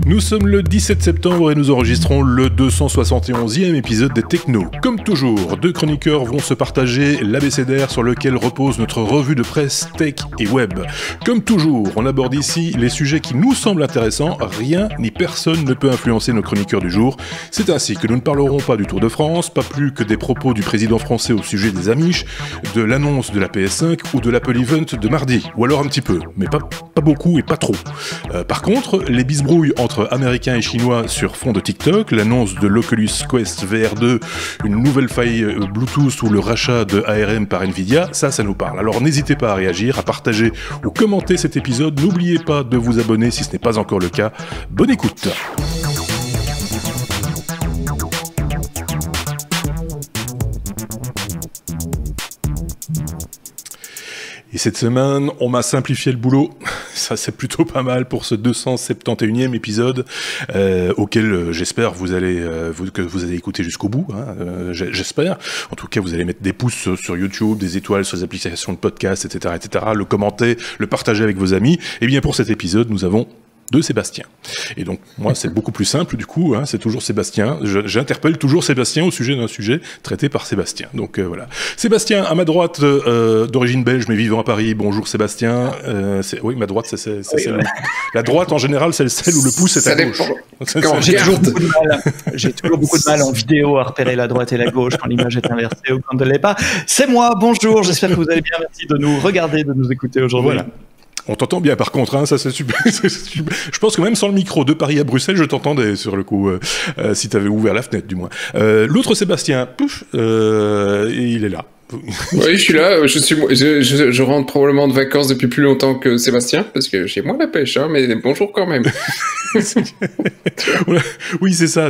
Nous sommes le 17 septembre et nous enregistrons le 271e épisode des Techno. Comme toujours, deux chroniqueurs vont se partager l'abécédaire sur lequel repose notre revue de presse tech et web. Comme toujours, on aborde ici les sujets qui nous semblent intéressants, rien ni personne ne peut influencer nos chroniqueurs du jour. C'est ainsi que nous ne parlerons pas du Tour de France, pas plus que des propos du président français au sujet des Amish, de l'annonce de la PS5 ou de l'Apple Event de mardi, ou alors un petit peu, mais pas beaucoup et pas trop. Par contre, les bisbrouilles entre américains et chinois sur fond de TikTok, l'annonce de l'Oculus Quest VR2, une nouvelle faille Bluetooth ou le rachat de ARM par Nvidia, ça nous parle. Alors n'hésitez pas à réagir, à partager ou commenter cet épisode. N'oubliez pas de vous abonner si ce n'est pas encore le cas. Bonne écoute. Et cette semaine, on m'a simplifié le boulot. Ça, c'est plutôt pas mal pour ce 271e épisode, auquel j'espère que vous allez écouter jusqu'au bout. J'espère. En tout cas, vous allez mettre des pouces sur YouTube, des étoiles sur les applications de podcast, etc., le commenter, le partager avec vos amis. Et bien, pour cet épisode, nous avons de Sébastien. Et donc, moi, c'est beaucoup plus simple, du coup, c'est toujours Sébastien. J'interpelle toujours Sébastien au sujet d'un sujet traité par Sébastien. Donc, voilà. Sébastien, à ma droite, d'origine belge, mais vivant à Paris. Bonjour, Sébastien. Oui, ma droite, c'est celle... La droite, en général, c'est celle où le pouce est à gauche. J'ai toujours beaucoup de mal en vidéo à repérer la droite et la gauche quand l'image est inversée ou quand elle ne l'est pas. C'est moi, bonjour, j'espère que vous allez bien. Merci de nous regarder, de nous écouter aujourd'hui. Voilà. On t'entend bien par contre, ça c'est super. Je pense que même sans le micro de Paris à Bruxelles, je t'entendais sur le coup, si t'avais ouvert la fenêtre du moins. L'autre Sébastien, il est là. Oui, je suis là. Je rentre probablement de vacances depuis plus longtemps que Sébastien, parce que j'ai moins la pêche, mais bonjour quand même. Oui, c'est ça.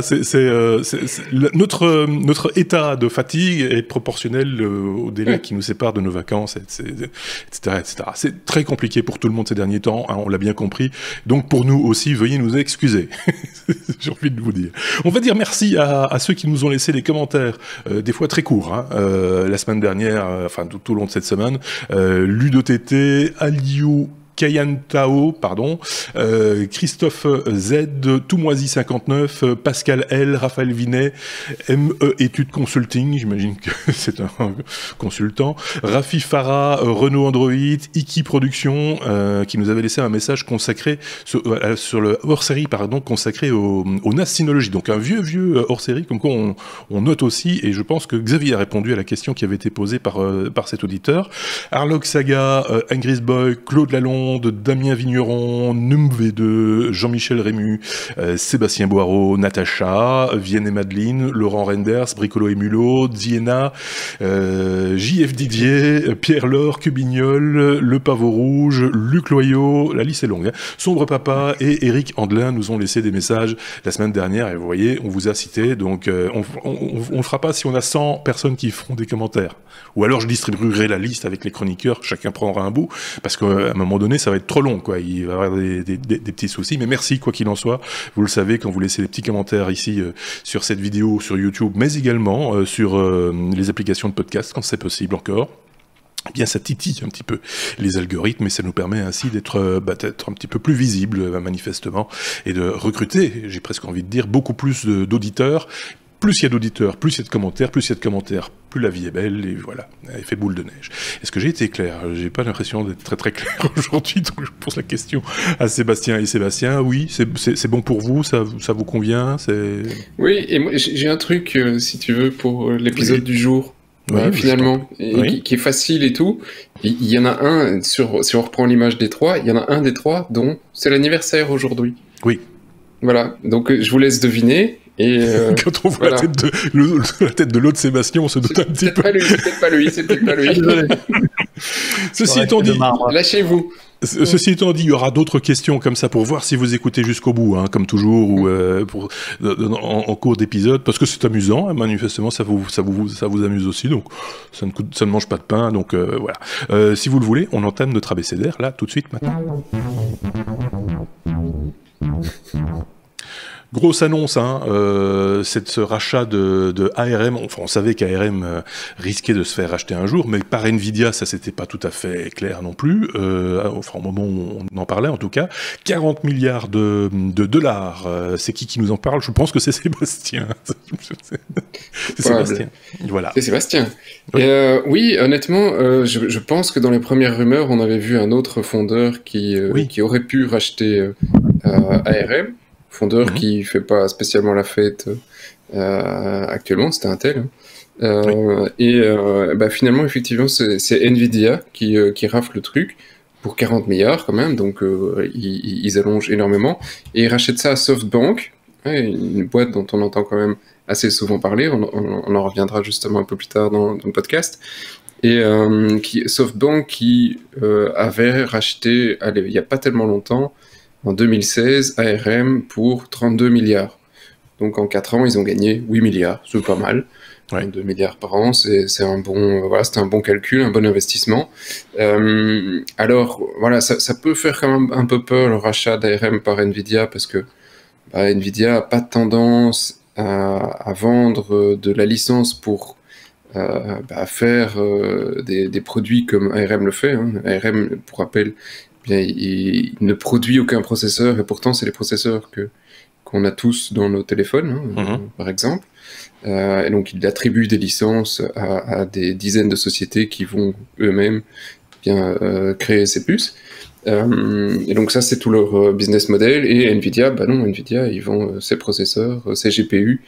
Notre état de fatigue est proportionnel au délai qui nous sépare de nos vacances, etc. C'est très compliqué pour tout le monde ces derniers temps, on l'a bien compris. Donc pour nous aussi, veuillez nous excuser. J'ai envie de vous dire. On va dire merci à ceux qui nous ont laissé des commentaires, des fois très courts, la semaine dernière, tout au long de cette semaine. LudoTT, Aliou, Kayantao, Christophe Z, Toumoisi59, Pascal L, Raphaël Vinet, ME Études Consulting, j'imagine que c'est un consultant, Rafi Farah, Renault Android, Iki Production, qui nous avait laissé un message consacré sur le hors-série, consacré au NAS Synology. Donc un vieux hors-série, comme quoi on note aussi, et je pense que Xavier a répondu à la question qui avait été posée par cet auditeur. Arlog Saga, Ingris Boy, Claude Lalonde, Damien Vigneron, NumV2, Jean-Michel Rému, Sébastien Boireau, Natacha, Vienne et Madeleine, Laurent Renders, Bricolo et Mulot, Diena, JF Didier, Pierre Laure, Cubignol, Le Pavot Rouge, Luc Loyau, la liste est longue, Sombre Papa et Eric Andelin nous ont laissé des messages la semaine dernière, et vous voyez, on vous a cité, donc on le fera pas si on a 100 personnes qui feront des commentaires. Ou alors je distribuerai la liste avec les chroniqueurs, chacun prendra un bout, parce qu'à un moment donné, ça va être trop long, quoi. Il va y avoir des petits soucis, mais merci, quoi qu'il en soit. Vous le savez, quand vous laissez des petits commentaires ici sur cette vidéo, sur YouTube, mais également sur les applications de podcast, quand c'est possible encore. Eh bien, ça titille un petit peu les algorithmes et ça nous permet ainsi d'être un petit peu plus visible, manifestement, et de recruter, j'ai presque envie de dire, beaucoup plus d'auditeurs. Plus il y a d'auditeurs, plus il y a de commentaires, plus la vie est belle, et voilà, elle fait boule de neige. Est-ce que j'ai été clair? J'ai pas l'impression d'être très très clair aujourd'hui, donc je pose la question à Sébastien. Et Sébastien, oui, c'est bon pour vous, ça vous convient? Oui, et moi j'ai un truc, si tu veux, pour l'épisode du jour. Oui, finalement, qui est facile et tout. Il y en a un, si on reprend l'image des trois, il y en a un des trois dont c'est l'anniversaire aujourd'hui. Oui. Voilà, donc je vous laisse deviner. Et quand on voit la tête de l'autre Sébastien, on se doute un petit peu. C'est peut-être pas lui. Ceci étant dit, lâchez-vous. Ceci étant dit, il y aura d'autres questions comme ça pour voir si vous écoutez jusqu'au bout, comme toujours, ou en cours d'épisode, parce que c'est amusant, manifestement ça vous amuse aussi, donc ça ne mange pas de pain, donc voilà. Si vous le voulez, on entame notre abécédaire là tout de suite maintenant. Grosse annonce, hein, c'est ce rachat de ARM. Enfin, on savait qu'ARM risquait de se faire racheter un jour, mais par Nvidia, ça c'était pas tout à fait clair non plus. Enfin, au moment où on en parlait, en tout cas, 40 milliards de dollars. C'est qui nous en parle? Je pense que c'est Sébastien. C'est Sébastien. Voilà. C'est Sébastien. Oui. Oui, honnêtement, je pense que dans les premières rumeurs, on avait vu un autre fondeur qui aurait pu racheter ARM. Fondeur qui fait pas spécialement la fête actuellement, c'était Intel. Et finalement, effectivement, c'est Nvidia qui rafle le truc pour 40 milliards quand même, donc ils allongent énormément. Et ils rachètent ça à SoftBank, une boîte dont on entend quand même assez souvent parler, on en reviendra justement un peu plus tard dans le podcast. Et SoftBank qui avait racheté, il n'y a pas tellement longtemps, en 2016, ARM pour 32 milliards. Donc en 4 ans, ils ont gagné 8 milliards, c'est pas mal. 2 milliards par an, c'est un bon, c'était un bon calcul, un bon investissement. Alors voilà, ça peut faire quand même un peu peur le rachat d'ARM par Nvidia parce que Nvidia n'a pas tendance à vendre de la licence pour faire des produits comme ARM le fait. ARM, pour rappel, il ne produit aucun processeur et pourtant c'est les processeurs qu'on a tous dans nos téléphones, par exemple. Et donc il attribue des licences à des dizaines de sociétés qui vont eux-mêmes créer ces puces. Et donc ça c'est tout leur business model. Et Nvidia, Nvidia ils vendent ses processeurs, ses GPU.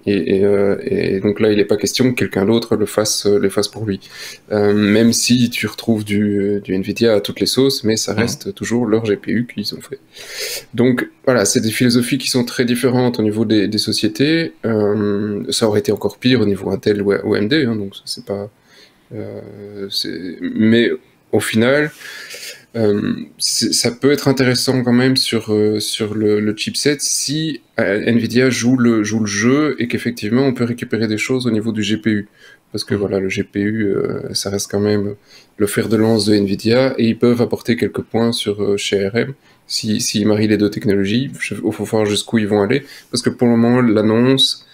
Et donc là, il n'est pas question que quelqu'un d'autre le fasse pour lui. Même si tu retrouves du Nvidia à toutes les sauces, mais ça reste toujours leur GPU qu'ils ont fait. Donc voilà, c'est des philosophies qui sont très différentes au niveau des sociétés. Ça aurait été encore pire au niveau Intel ou AMD, donc ça, c'est pas... mais au final... ça peut être intéressant quand même sur le chipset si Nvidia joue le jeu et qu'effectivement on peut récupérer des choses au niveau du GPU. Parce que voilà, le GPU, ça reste quand même le fer de lance de Nvidia et ils peuvent apporter quelques points chez ARM s'ils marient les deux technologies. Il faut voir jusqu'où ils vont aller. Parce que pour le moment, l'annonce,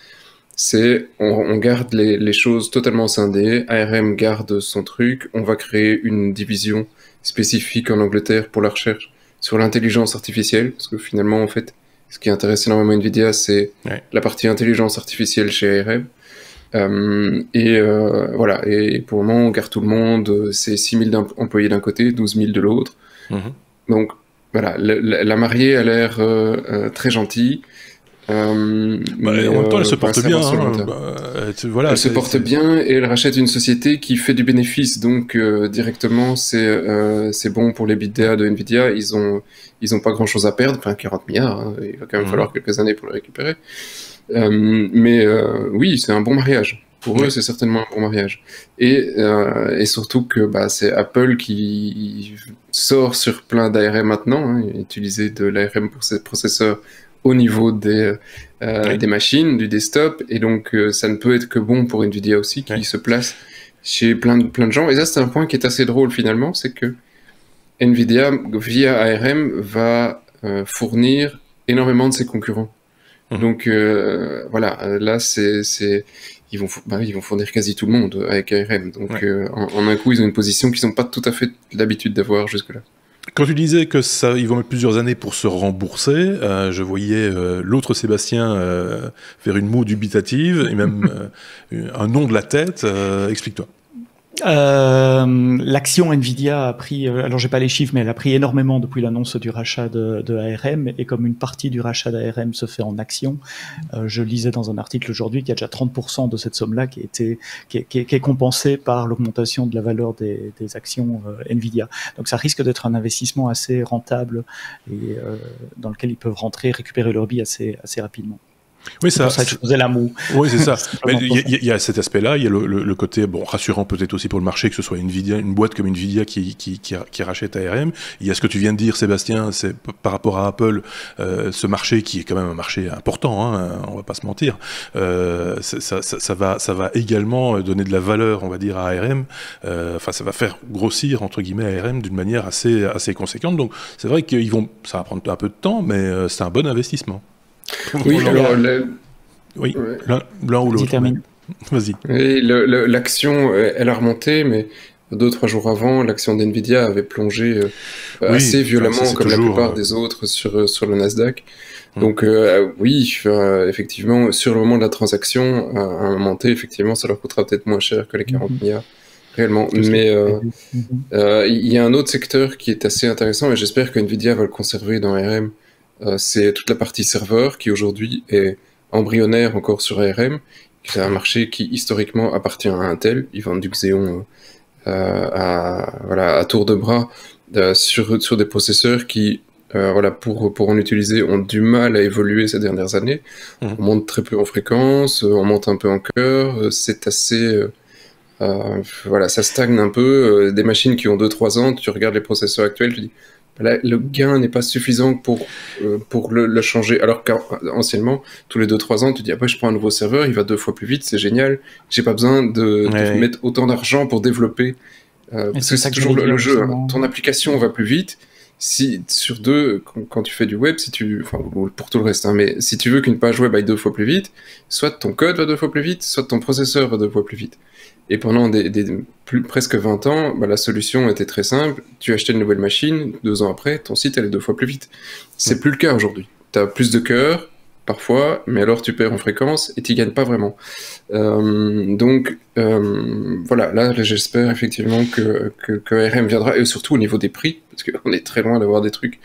c'est on garde les choses totalement scindées. ARM garde son truc. On va créer une division spécifique en Angleterre pour la recherche sur l'intelligence artificielle, parce que finalement, en fait, ce qui intéresse énormément Nvidia, c'est la partie intelligence artificielle chez ARM. Voilà, et pour le moment, on garde tout le monde, c'est 6 000 employés d'un côté, 12 000 de l'autre. Donc, voilà, la mariée a l'air très gentille. Mais en même temps, elle se porte bien. Elle se porte bien et elle rachète une société qui fait du bénéfice. Donc directement, c'est bon pour les EBITDA de Nvidia. Ils ont pas grand chose à perdre. Enfin, 40 milliards. Il va quand même falloir quelques années pour le récupérer. Oui, c'est un bon mariage. Pour eux, c'est certainement un bon mariage. Et surtout que c'est Apple qui sort sur plein d'ARM maintenant. Utiliser de l'ARM pour ses processeurs au niveau des machines, du desktop, et donc ça ne peut être que bon pour Nvidia aussi, qui se place chez plein de gens. Et ça, c'est un point qui est assez drôle finalement, c'est que Nvidia, via ARM, va fournir énormément de ses concurrents. Donc voilà, là, ils vont fournir quasi tout le monde avec ARM. Donc en un coup, ils ont une position qu'ils n'ont pas tout à fait l'habitude d'avoir jusque-là. Quand tu disais que ils vont mettre plusieurs années pour se rembourser, je voyais l'autre Sébastien faire une moue dubitative et même un nom de la tête. Explique-toi. L'action Nvidia a pris, alors j'ai pas les chiffres, mais elle a pris énormément depuis l'annonce du rachat de ARM, et comme une partie du rachat d'ARM se fait en actions, je lisais dans un article aujourd'hui qu'il y a déjà 30% de cette somme-là qui est compensée par l'augmentation de la valeur des actions Nvidia. Donc ça risque d'être un investissement assez rentable et dans lequel ils peuvent rentrer et récupérer leur billes assez rapidement. Oui, c'est pour ça que je faisais la moue. Oui, c'est ça. Il y a cet aspect-là, il y a le côté rassurant peut-être aussi pour le marché que ce soit Nvidia, une boîte comme Nvidia qui rachète ARM. Il y a ce que tu viens de dire, Sébastien, c'est par rapport à Apple, ce marché qui est quand même un marché important, on va pas se mentir. Ça va également donner de la valeur, on va dire, à ARM. Ça va faire grossir entre guillemets ARM d'une manière assez conséquente. Donc c'est vrai ça va prendre un peu de temps, mais c'est un bon investissement. Oui, alors... Oui, l'un ou l'autre. Vas-y. L'action, elle a remonté, mais 2-3 jours avant, l'action d'NVIDIA avait plongé assez violemment, comme la plupart des autres, sur le Nasdaq. Donc oui, effectivement, sur le moment de la transaction, à un moment T, effectivement, ça leur coûtera peut-être moins cher que les 40 milliards, réellement. Mais il y a un autre secteur qui est assez intéressant, et j'espère que NVIDIA va le conserver dans ARM, c'est toute la partie serveur, qui aujourd'hui est embryonnaire encore sur ARM. C'est un marché qui historiquement appartient à Intel. Ils vendent du Xeon à tour de bras sur des processeurs qui, pour en utiliser, ont du mal à évoluer ces dernières années. On monte très peu en fréquence, on monte un peu en cœur. C'est assez... ça stagne un peu. Des machines qui ont 2-3 ans, tu regardes les processeurs actuels, tu dis... Là, le gain n'est pas suffisant pour le changer. Alors qu'anciennement, tous les 2-3 ans, tu dis après je prends un nouveau serveur, il va 2 fois plus vite, c'est génial. J'ai pas besoin de mettre autant d'argent pour développer. Parce que c'est toujours le jeu. Hein. Ton application va plus vite. Si sur quand tu fais du web, pour tout le reste, hein, mais si tu veux qu'une page web aille 2 fois plus vite, soit ton code va 2 fois plus vite, soit ton processeur va 2 fois plus vite. Et pendant presque 20 ans, la solution était très simple. Tu achetais une nouvelle machine, 2 ans après, ton site allait 2 fois plus vite. C'est plus le cas aujourd'hui. Tu as plus de cœur, parfois, mais alors tu perds en fréquence et tu gagnes pas vraiment. Là j'espère effectivement que ARM viendra, et surtout au niveau des prix, parce qu'on est très loin d'avoir des trucs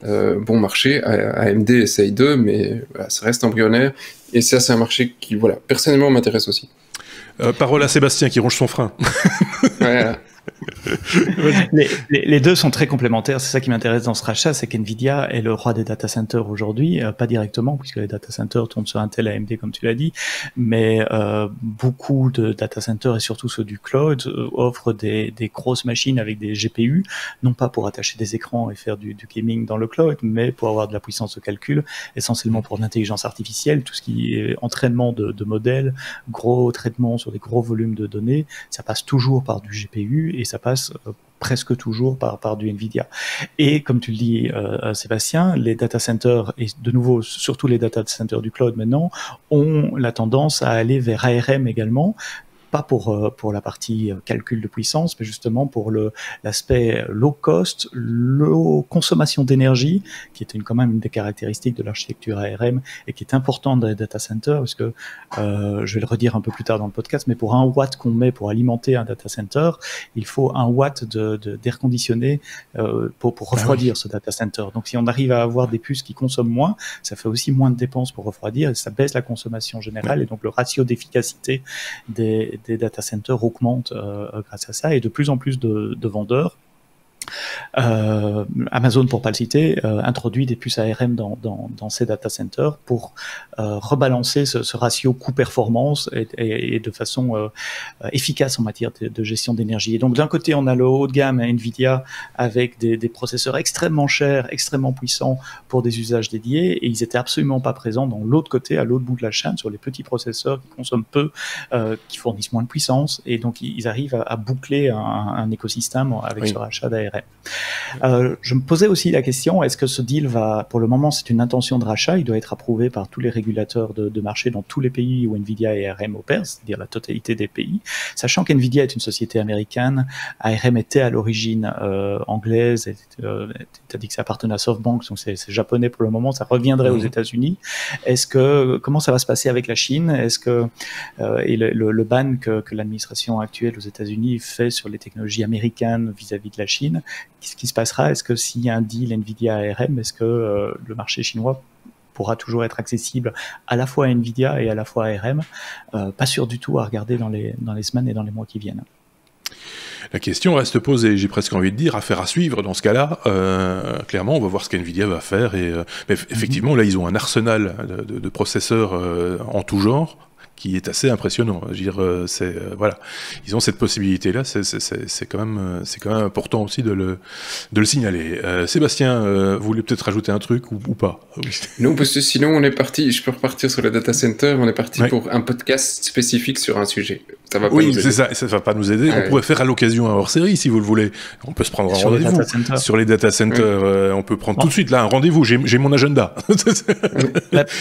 bon marché. AMD essaye d'eux, mais ça reste embryonnaire, et ça c'est un marché qui, personnellement m'intéresse aussi. Parole à Sébastien qui ronge son frein. Voilà. Les deux sont très complémentaires. C'est ça qui m'intéresse dans ce rachat, c'est qu'NVIDIA est le roi des data centers aujourd'hui, pas directement puisque les data centers tournent sur Intel, AMD comme tu l'as dit, mais beaucoup de data centers et surtout ceux du cloud offrent des grosses machines avec des GPU, non pas pour attacher des écrans et faire du gaming dans le cloud, mais pour avoir de la puissance de calcul, essentiellement pour l'intelligence artificielle, tout ce qui est entraînement de modèles, gros traitement sur des gros volumes de données, ça passe toujours par du GPU et ça passe presque toujours par du NVIDIA. Et comme tu le dis, Sébastien, les data centers, et de nouveau, surtout les data centers du cloud maintenant, ont la tendance à aller vers ARM également, pas pour la partie calcul de puissance, mais justement pour l'aspect low cost, low consommation d'énergie, qui est quand même une des caractéristiques de l'architecture ARM et qui est importante dans les data centers, parce que je vais le redire un peu plus tard dans le podcast, mais pour 1 watt qu'on met pour alimenter un data center, il faut 1 watt d'air conditionné pour refroidir ce data center. Donc si on arrive à avoir des puces qui consomment moins, ça fait aussi moins de dépenses pour refroidir, et ça baisse la consommation générale, et donc le ratio d'efficacité des data centers augmente grâce à ça, et de plus en plus de vendeurs. Amazon, pour pas le citer, introduit des puces ARM dans ces data centers pour rebalancer ce ratio coût-performance et de façon efficace en matière de gestion d'énergie. Et donc d'un côté, on a le haut de gamme NVIDIA avec des processeurs extrêmement chers, extrêmement puissants pour des usages dédiés, et ils étaient absolument pas présents dans l'autre côté, à l'autre bout de la chaîne, sur les petits processeurs qui consomment peu, qui fournissent moins de puissance, et donc ils arrivent à boucler un écosystème avec ce rachat d'ARM. Je me posais aussi la question, est-ce que ce deal va, pour le moment c'est une intention de rachat, il doit être approuvé par tous les régulateurs de marché dans tous les pays où NVIDIA et ARM opèrent, c'est-à-dire la totalité des pays, sachant qu'NVIDIA est une société américaine, ARM était à l'origine anglaise, tu as dit que ça appartenait à SoftBank, donc c'est japonais pour le moment, ça reviendrait aux États-Unis. Comment ça va se passer avec la Chine? Est-ce que et le ban que l'administration actuelle aux États-Unis fait sur les technologies américaines vis-à-vis de la Chine, qu'est-ce qui se passera? Est-ce que s'il y a un deal NVIDIA-ARM, est-ce que le marché chinois pourra toujours être accessible à la fois à NVIDIA et à la fois à ARM? Pas sûr du tout, à regarder dans les semaines et dans les mois qui viennent. La question reste posée, j'ai presque envie de dire, affaire à suivre dans ce cas-là. Clairement, on va voir ce qu'NVIDIA va faire. Mais effectivement, là, ils ont un arsenal de processeurs en tout genre, qui est assez impressionnant. Je veux dire, voilà, ils ont cette possibilité-là, c'est quand même important aussi de le signaler. Sébastien, vous voulez peut-être rajouter un truc ou pas? Non, parce que sinon on est parti, je peux repartir sur le data center, on est parti pour un podcast spécifique sur un sujet. Ça va pas nous aider. C'est ça va pas nous aider. On pourrait faire à l'occasion un hors-série si vous le voulez. On peut se prendre un rendez-vous sur les data centers. On peut prendre tout de suite là un rendez-vous. J'ai mon agenda.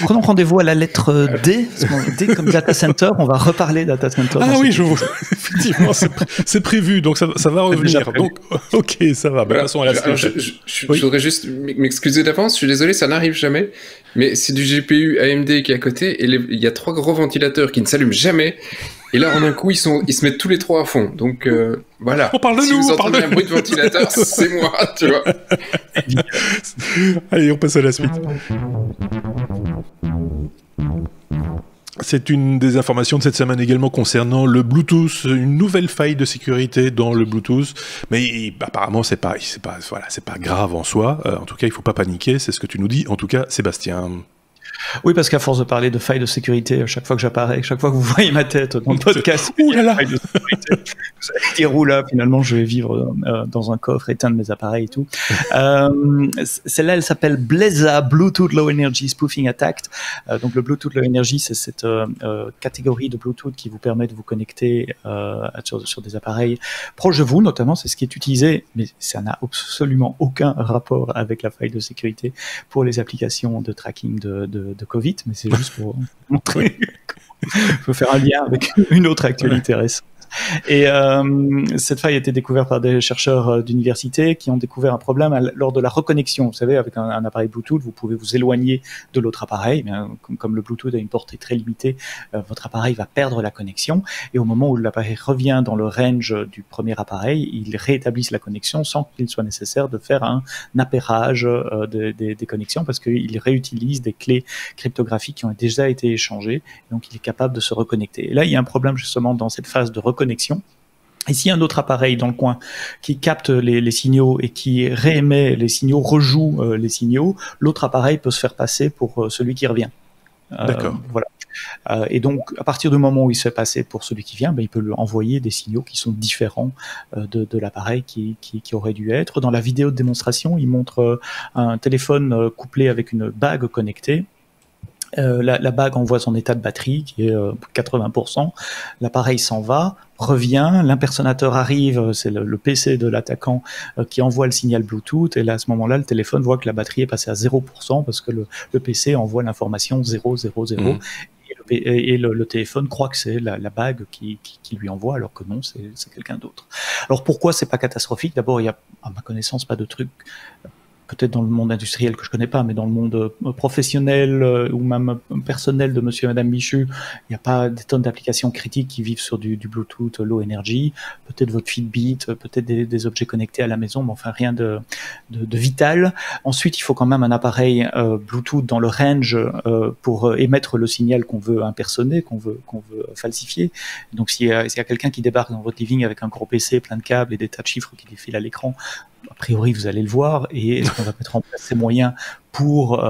Prenons rendez-vous à la lettre D. D comme data center. On va reparler data center. Ah oui, je vois. Effectivement, c'est prévu. Donc ça va revenir. Donc ok, ça va. De toute façon, je voudrais juste m'excuser d'avance. Je suis désolé, ça n'arrive jamais. Mais c'est du GPU AMD qui est à côté et il y a 3 gros ventilateurs qui ne s'allument jamais. Et là, en un coup, ils se mettent tous les 3 à fond. Donc voilà. On parle de si vous entendez un bruit de ventilateur, c'est moi, tu vois. Allez, on passe à la suite. C'est une des informations de cette semaine également concernant le Bluetooth, une nouvelle faille de sécurité dans le Bluetooth, mais apparemment c'est pas grave en soi. En tout cas, il faut pas paniquer, c'est ce que tu nous dis. En tout cas, Sébastien. Oui, parce qu'à force de parler de failles de sécurité, à chaque fois que j'apparais, chaque fois que vous voyez ma tête dans le podcast, vous allez dire, oula, finalement, je vais vivre dans un coffre, éteindre mes appareils et tout. Celle-là, elle s'appelle Bleza, Bluetooth Low Energy Spoofing Attack. Donc, le Bluetooth Low Energy, c'est cette catégorie de Bluetooth qui vous permet de vous connecter sur des appareils proches de vous, notamment, c'est ce qui est utilisé, mais ça n'a absolument aucun rapport avec la faille de sécurité pour les applications de tracking de Covid, mais c'est juste pour montrer qu'on peut faire un lien avec une autre actualité récente. Et cette faille a été découverte par des chercheurs d'université qui ont découvert un problème lors de la reconnexion. Vous savez, avec un appareil Bluetooth, vous pouvez vous éloigner de l'autre appareil. Mais, comme le Bluetooth a une portée très limitée, votre appareil va perdre la connexion. Et au moment où l'appareil revient dans le range du premier appareil, ils rétablissent la connexion sans qu'il soit nécessaire de faire un appairage des connexions parce qu'ils réutilisent des clés cryptographiques qui ont déjà été échangées. Donc, il est capable de se reconnecter. Et là, il y a un problème justement dans cette phase de reconnexion. Et s'il y a un autre appareil dans le coin qui capte les signaux et qui réémet les signaux, rejoue les signaux, l'autre appareil peut se faire passer pour celui qui revient. D'accord. Voilà. Et donc, à partir du moment où il se fait passer pour celui qui vient, il peut lui envoyer des signaux qui sont différents de l'appareil qui aurait dû être. Dans la vidéo de démonstration, il montre un téléphone couplé avec une bague connectée. La bague envoie son état de batterie qui est 80%, l'appareil s'en va, revient, l'impersonateur arrive, c'est le PC de l'attaquant qui envoie le signal Bluetooth, et là à ce moment-là le téléphone voit que la batterie est passée à 0% parce que le PC envoie l'information 000 et le téléphone croit que c'est la bague qui lui envoie alors que non, c'est quelqu'un d'autre. Alors pourquoi c'est pas catastrophique? D'abord, il y a à ma connaissance pas de truc peut-être dans le monde industriel que je connais pas, mais dans le monde professionnel ou même personnel de monsieur et madame Michu, il n'y a pas des tonnes d'applications critiques qui vivent sur du Bluetooth Low Energy, peut-être votre Fitbit, peut-être des objets connectés à la maison, mais enfin rien de vital. Ensuite, il faut quand même un appareil Bluetooth dans le range pour émettre le signal qu'on veut impersoner, qu'on veut falsifier. Donc s'il y a quelqu'un qui débarque dans votre living avec un gros PC plein de câbles et des tas de chiffres qui défilent à l'écran, a priori, vous allez le voir, et est-ce qu'on va mettre en place ces moyens pour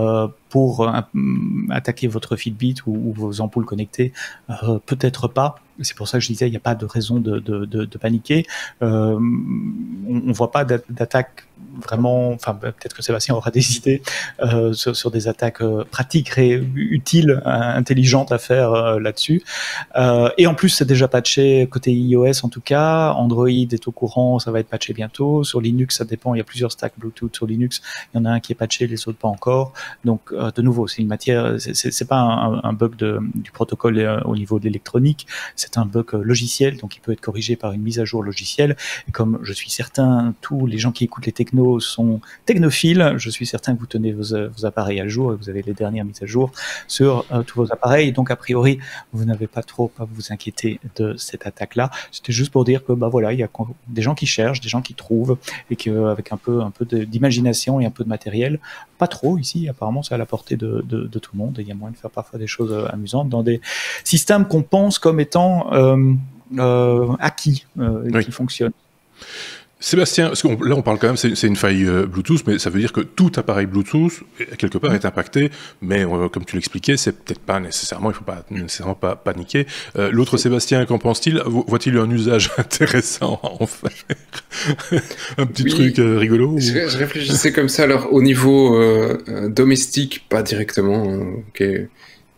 attaquer votre Fitbit ou vos ampoules connectées? Peut-être pas. C'est pour ça que je disais, il n'y a pas de raison de paniquer. On voit pas d'attaque vraiment, enfin peut-être que Sébastien aura des idées sur des attaques pratiques, utiles, intelligentes à faire là-dessus. Et en plus, c'est déjà patché côté iOS en tout cas. Android est au courant, ça va être patché bientôt. Sur Linux, ça dépend, il y a plusieurs stacks Bluetooth sur Linux. Il y en a un qui est patché, les autres pas encore. Donc de nouveau, c'est une matière, c'est pas un bug du protocole au niveau de l'électronique, c'est un bug logiciel, donc il peut être corrigé par une mise à jour logicielle. Et comme je suis certain, tous les gens qui écoutent les technos sont technophiles, je suis certain que vous tenez vos appareils à jour et vous avez les dernières mises à jour sur tous vos appareils. Donc a priori, vous n'avez pas trop à vous inquiéter de cette attaque-là. C'était juste pour dire que voilà, il y a des gens qui cherchent, des gens qui trouvent, et qu'avec un peu d'imagination et un peu de matériel, pas trop ici, apparemment c'est à la portée de tout le monde, et il y a moyen de faire parfois des choses amusantes dans des systèmes qu'on pense comme étant acquis, qui fonctionnent. Sébastien, parce que là on parle quand même, c'est une faille Bluetooth, mais ça veut dire que tout appareil Bluetooth quelque part est impacté, mais comme tu l'expliquais, c'est peut-être pas nécessairement, il faut pas nécessairement pas paniquer. L'autre Sébastien, qu'en pense-t-il? Voit-il un usage intéressant à en faire? Un petit truc rigolo? Je réfléchissais comme ça, alors au niveau domestique, pas directement,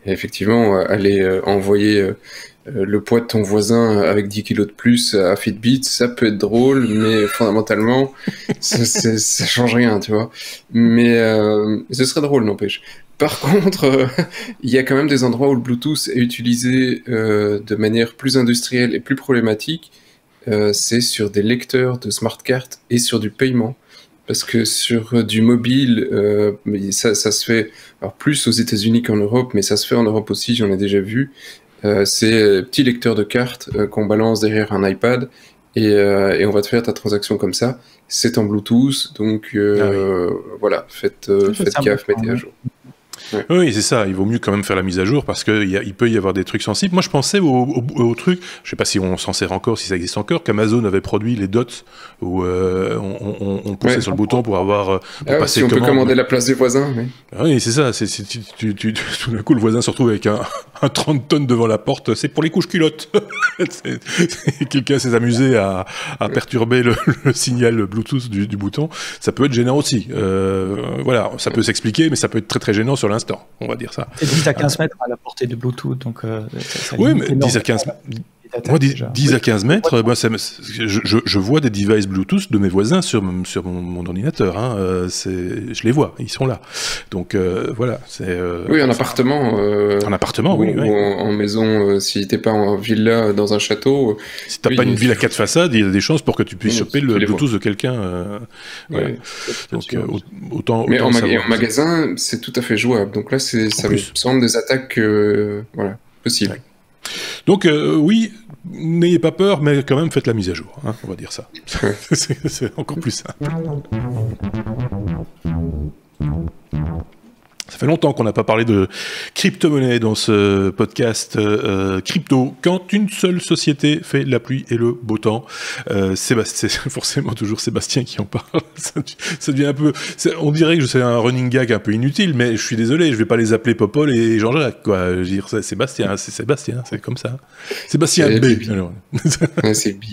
effectivement, aller envoyer le poids de ton voisin avec 10 kilos de plus à Fitbit, ça peut être drôle, mais fondamentalement, ça change rien, tu vois. Mais ce serait drôle, n'empêche. Par contre, il y a quand même des endroits où le Bluetooth est utilisé de manière plus industrielle et plus problématique. C'est sur des lecteurs de smart cartes et sur du paiement. Parce que sur du mobile, ça se fait alors plus aux États-Unis qu'en Europe, mais ça se fait en Europe aussi, j'en ai déjà vu. C'est petit lecteur de cartes qu'on balance derrière un iPad et on va te faire ta transaction comme ça. C'est en Bluetooth, donc voilà, faites gaffe, mettez à jour. Ouais. Oui, c'est ça. Il vaut mieux quand même faire la mise à jour parce qu'il peut y avoir des trucs sensibles. Moi, je pensais au truc, je sais pas si on s'en sert encore, si ça existe encore, qu'Amazon avait produit les dots où on poussait sur le bouton pour avoir passer si on peut commander la place du voisin. Mais... Oui, c'est ça. Tout d'un coup, le voisin se retrouve avec un 30 tonnes devant la porte. C'est pour les couches culottes. Quelqu'un s'est amusé à perturber le signal Bluetooth du bouton. Ça peut être gênant aussi. Voilà, ça peut s'expliquer, mais ça peut être très très gênant sur l'instant, on va dire ça. C'est 10 à 15 mètres à la portée de Bluetooth, donc ça oui, mais 10 à 15 mètres. Moi, 10 à 15 mètres, moi, je vois des devices Bluetooth de mes voisins sur mon ordinateur. Hein, je les vois, ils sont là. Donc voilà. Oui, en appartement. En appartement, oui. En maison, si t'es pas en villa dans un château. Si t'as pas une ville à 4 façades, il y a des chances pour que tu puisses choper le Bluetooth de quelqu'un. Ouais. Donc autant. Mais en magasin, c'est tout à fait jouable. Donc là, ça me semble des attaques, possibles. Ouais. Donc oui, n'ayez pas peur, mais quand même faites la mise à jour, hein, on va dire ça. C'est encore plus simple. Ça fait longtemps qu'on n'a pas parlé de crypto-monnaie dans ce podcast crypto. Quand une seule société fait la pluie et le beau temps, c'est forcément toujours Sébastien qui en parle. Ça devient un peu... On dirait que c'est un running gag un peu inutile, mais je suis désolé, je vais pas les appeler Popol et Jean-Jacques, quoi. Je veux dire, c'est Sébastien, c'est comme ça. Sébastien B. C'est B.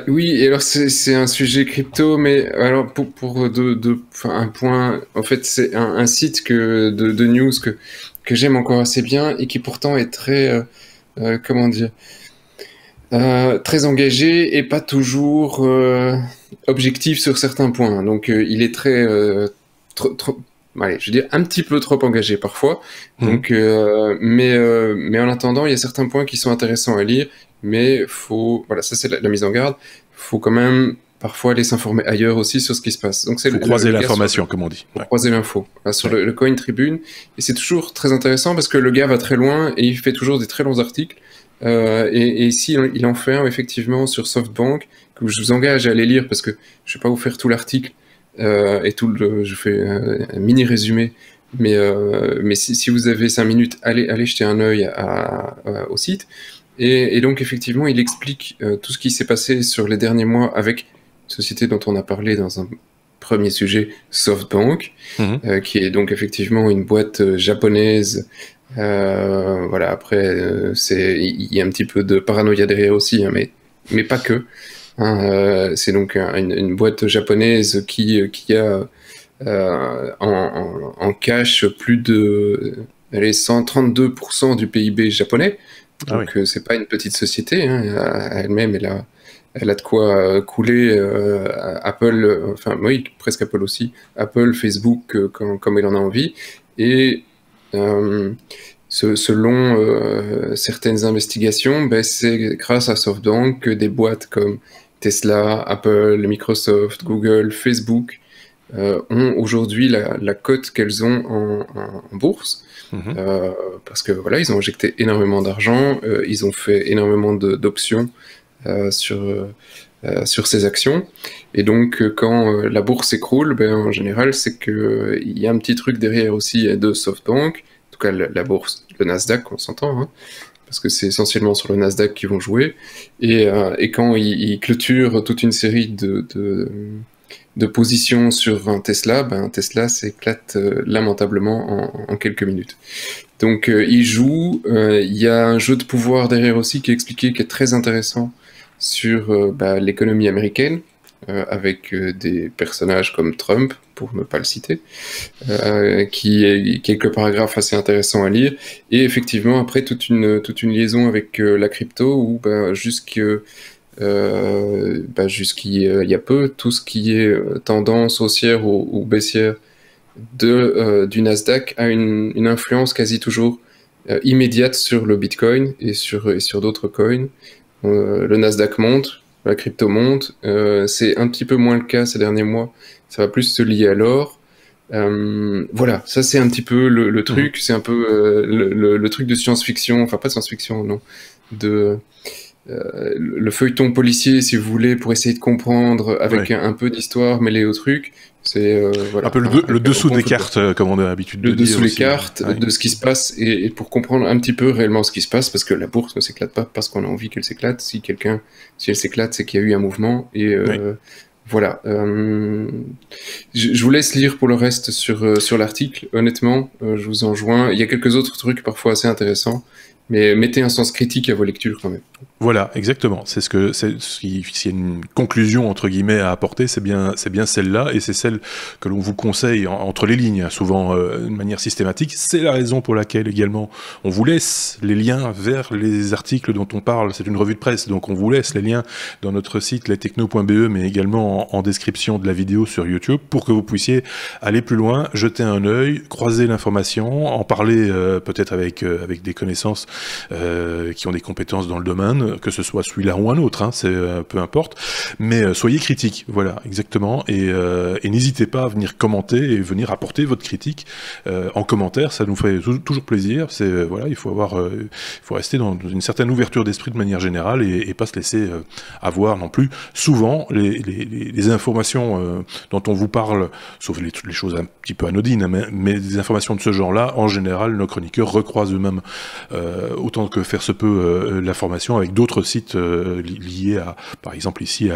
Oui, et alors c'est un sujet crypto, mais alors pour un point, en fait, c'est un site de news que j'aime encore assez bien et qui pourtant est très très engagé et pas toujours objectif sur certains points. Donc il est très allez, je veux dire un petit peu trop engagé parfois. Donc mais en attendant, il y a certains points qui sont intéressants à lire, mais voilà, ça c'est la mise en garde. Faut quand même parfois aller s'informer ailleurs aussi sur ce qui se passe. Donc c'est croiser l'information, comme on dit. Croiser l'info sur le Coin Tribune. Et c'est toujours très intéressant parce que le gars va très loin et il fait toujours des très longs articles. Et ici, il en fait un effectivement sur SoftBank que je vous engage à aller lire parce que je ne vais pas vous faire tout l'article et je fais un mini résumé. Mais si vous avez 5 minutes, allez jeter un œil au site. Et donc effectivement, il explique tout ce qui s'est passé sur les derniers mois avec société dont on a parlé dans un premier sujet, SoftBank, qui est donc effectivement une boîte japonaise. Voilà, après, il y a un petit peu de paranoïa derrière aussi, hein, mais pas que. Hein, c'est donc une boîte japonaise qui a en cash plus de 132% du PIB japonais. Donc c'est pas une petite société, hein, elle-même elle a de quoi couler Apple, enfin oui, presque Apple aussi, Apple, Facebook, comme elle en a envie. Et selon certaines investigations, c'est grâce à SoftBank que des boîtes comme Tesla, Apple, Microsoft, Google, Facebook ont aujourd'hui la cote qu'elles ont en bourse. Parce que voilà, ils ont injecté énormément d'argent, ils ont fait énormément d'options sur ces actions, et donc quand la bourse s'écroule, en général c'est que il y a un petit truc derrière aussi de SoftBank, en tout cas la bourse, le Nasdaq, on s'entend, hein, parce que c'est essentiellement sur le Nasdaq qu'ils vont jouer. Et quand ils clôturent toute une série de positions sur un Tesla, Tesla s'éclate lamentablement en quelques minutes. Donc ils jouent, il y a un jeu de pouvoir derrière aussi qui est expliqué, qui est très intéressant sur l'économie américaine, avec des personnages comme Trump, pour ne pas le citer, qui est quelques paragraphes assez intéressants à lire, et effectivement après toute une liaison avec la crypto, où jusqu'il y a peu, tout ce qui est tendance haussière ou baissière du Nasdaq a une influence quasi toujours immédiate sur le Bitcoin et sur d'autres coins. Le Nasdaq monte, la crypto monte, c'est un petit peu moins le cas ces derniers mois, ça va plus se lier à l'or. Voilà, ça c'est un petit peu le truc, c'est un peu le truc de science-fiction, enfin pas de science-fiction, non, le feuilleton policier, si vous voulez, pour essayer de comprendre avec un peu d'histoire mêlé au truc. C'est un peu le dessous des cartes, comme on a l'habitude de dire. Le dessous des cartes, de ce qui se passe, et pour comprendre un petit peu réellement ce qui se passe, parce que la bourse ne s'éclate pas parce qu'on a envie qu'elle s'éclate. Si elle s'éclate, c'est qu'il y a eu un mouvement. Et voilà. Je vous laisse lire pour le reste sur l'article. Honnêtement, je vous enjoins. Il y a quelques autres trucs parfois assez intéressants. Mais mettez un sens critique à vos lectures quand même. Voilà, exactement. S'il y a une conclusion entre guillemets à apporter, c'est bien celle-là, et c'est celle que l'on vous conseille entre les lignes, souvent de manière systématique. C'est la raison pour laquelle également on vous laisse les liens vers les articles dont on parle. C'est une revue de presse, donc on vous laisse les liens dans notre site lestechno.be, mais également en description de la vidéo sur YouTube, pour que vous puissiez aller plus loin, jeter un œil, croiser l'information, en parler peut-être avec des connaissances qui ont des compétences dans le domaine, que ce soit celui-là ou un autre, hein, peu importe, mais soyez critiques, voilà, exactement, et n'hésitez pas à venir commenter et venir apporter votre critique en commentaire, ça nous fait toujours plaisir. Voilà, il faut rester dans une certaine ouverture d'esprit de manière générale, et pas se laisser avoir non plus. Souvent, les informations dont on vous parle, sauf les choses un petit peu anodines, mais des informations de ce genre-là, en général, nos chroniqueurs recroisent eux-mêmes autant que faire se peut l'information avec d'autres sites liés à, par exemple ici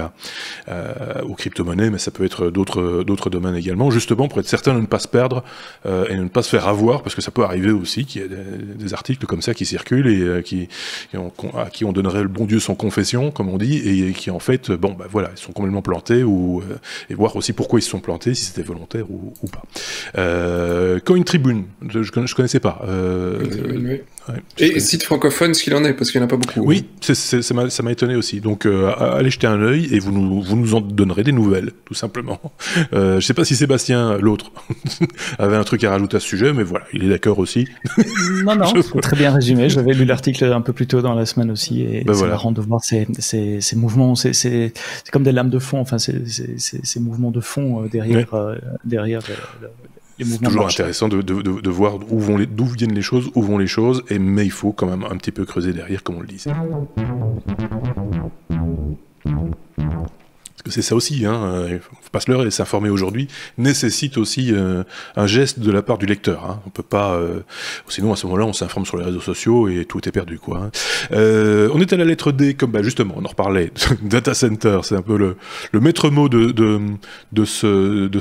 aux crypto-monnaies, mais ça peut être d'autres domaines également, justement pour être certain de ne pas se perdre et de ne pas se faire avoir, parce que ça peut arriver aussi qu'il y ait des articles comme ça qui circulent et à qui on donnerait le bon Dieu sans confession, comme on dit, et qui en fait, voilà, ils sont complètement plantés, et voir aussi pourquoi ils se sont plantés, si c'était volontaire ou pas. Coin Tribune, je connaissais pas. Oui. Ouais, et site francophone, ce qu'il en est, parce qu'il n'y en a pas beaucoup. Oui, ça m'a étonné aussi. Donc, allez jeter un œil et vous nous en donnerez des nouvelles, tout simplement. Je sais pas si Sébastien, l'autre, avait un truc à rajouter à ce sujet, mais voilà, il est d'accord aussi. Non, c'est très bien résumé. J'avais lu l'article un peu plus tôt dans la semaine aussi, et c'est marrant de voir ces mouvements. C'est comme des lames de fond, enfin, ces mouvements de fond derrière c'est toujours intéressant de voir d'où viennent les choses, où vont les choses, mais il faut quand même un petit peu creuser derrière, comme on le disait. Parce que c'est ça aussi, hein, faut pas se leurrer, s'informer aujourd'hui nécessite aussi un geste de la part du lecteur. Hein. On peut pas, sinon à ce moment-là, on s'informe sur les réseaux sociaux et tout est perdu, quoi. Hein. On est à la lettre D, comme justement, on en reparlait. Data center, c'est un peu le maître mot de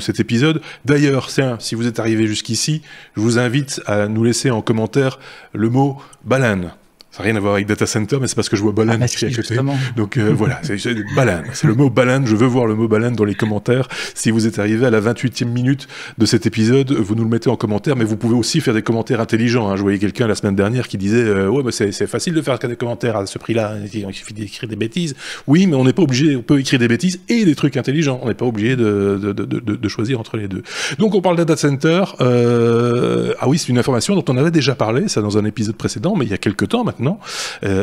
cet épisode. D'ailleurs, si vous êtes arrivé jusqu'ici, je vous invite à nous laisser en commentaire le mot banane. Ça n'a rien à voir avec data center, mais c'est parce que je vois banane qui est à côté. Donc voilà, c'est banane. C'est le mot banane. Je veux voir le mot banane dans les commentaires. Si vous êtes arrivé à la 28e minute de cet épisode, vous nous le mettez en commentaire, mais vous pouvez aussi faire des commentaires intelligents. Hein. Je voyais quelqu'un la semaine dernière qui disait ouais, bah c'est facile de faire des commentaires à ce prix-là. Il suffit d'écrire des bêtises. Oui, mais on n'est pas obligé. On peut écrire des bêtises et des trucs intelligents. On n'est pas obligé de choisir entre les deux. Donc on parle data center. Ah oui, c'est une information dont on avait déjà parlé, ça dans un épisode précédent, mais il y a quelques temps maintenant.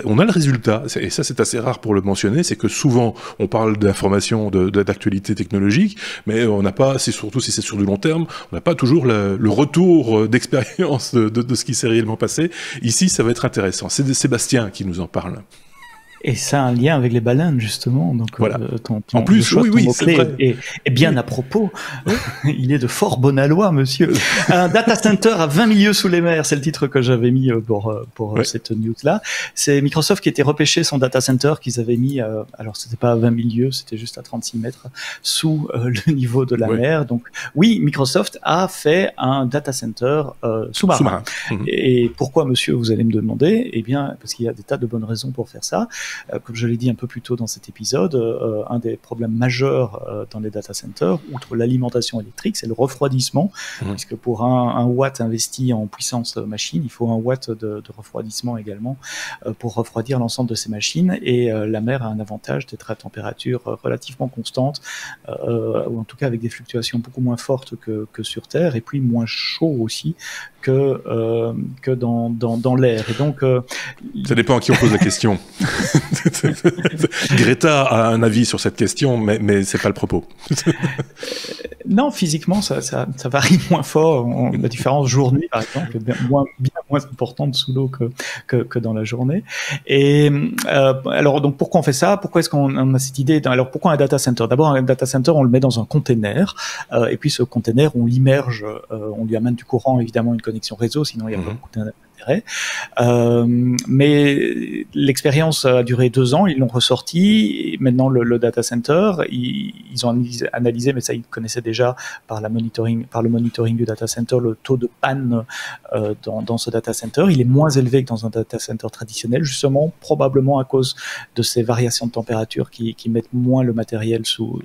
On a le résultat, et ça c'est assez rare pour le mentionner, c'est que souvent on parle d'informations, d'actualité technologique, mais on n'a pas, surtout si c'est sur du long terme, on n'a pas toujours le retour d'expérience de ce qui s'est réellement passé. Ici ça va être intéressant, c'est Sébastien qui nous en parle. Et ça a un lien avec les baleines, justement. Donc, voilà. En plus, oui, c'est vrai. Et bien à propos, il est de fort bon aloi, monsieur. Un data center à 20 milieux sous les mers, c'est le titre que j'avais mis pour cette news-là. C'est Microsoft qui était repêché son data center qu'ils avaient mis, alors c'était pas à 20 milieux, c'était juste à 36 mètres sous le niveau de la mer. Donc, oui, Microsoft a fait un data center sous-marin. Et pourquoi, monsieur, vous allez me demander? Eh bien, parce qu'il y a des tas de bonnes raisons pour faire ça. Comme je l'ai dit un peu plus tôt dans cet épisode, un des problèmes majeurs dans les data centers, outre l'alimentation électrique, c'est le refroidissement, puisque pour un watt investi en puissance machine, il faut un watt de refroidissement également pour refroidir l'ensemble de ces machines. Et la mer a un avantage d'être à température relativement constante, ou en tout cas avec des fluctuations beaucoup moins fortes que sur Terre, et puis moins chaud aussi que dans l'air. Et donc, ça dépend à qui on pose la question. Greta a un avis sur cette question, mais c'est pas le propos. Non, physiquement, ça varie moins fort. La différence jour-nuit, par exemple, est bien moins importante sous l'eau que dans la journée. Et alors, donc, pourquoi on fait ça? Pourquoi est-ce qu'on a cette idée? Alors, pourquoi un data center? D'abord, un data center, on le met dans un container, et puis ce container, on l'immerge, on lui amène du courant, évidemment, une connexion réseau, sinon il y a pas beaucoup d'intérêt. Mais l'expérience a duré 2 ans, ils l'ont ressorti. Et maintenant, le data center, ils ont analysé, mais ça ils connaissaient déjà par le monitoring du data center, le taux de panne dans ce data center. Il est moins élevé que dans un data center traditionnel, justement, probablement à cause de ces variations de température qui mettent moins le matériel sous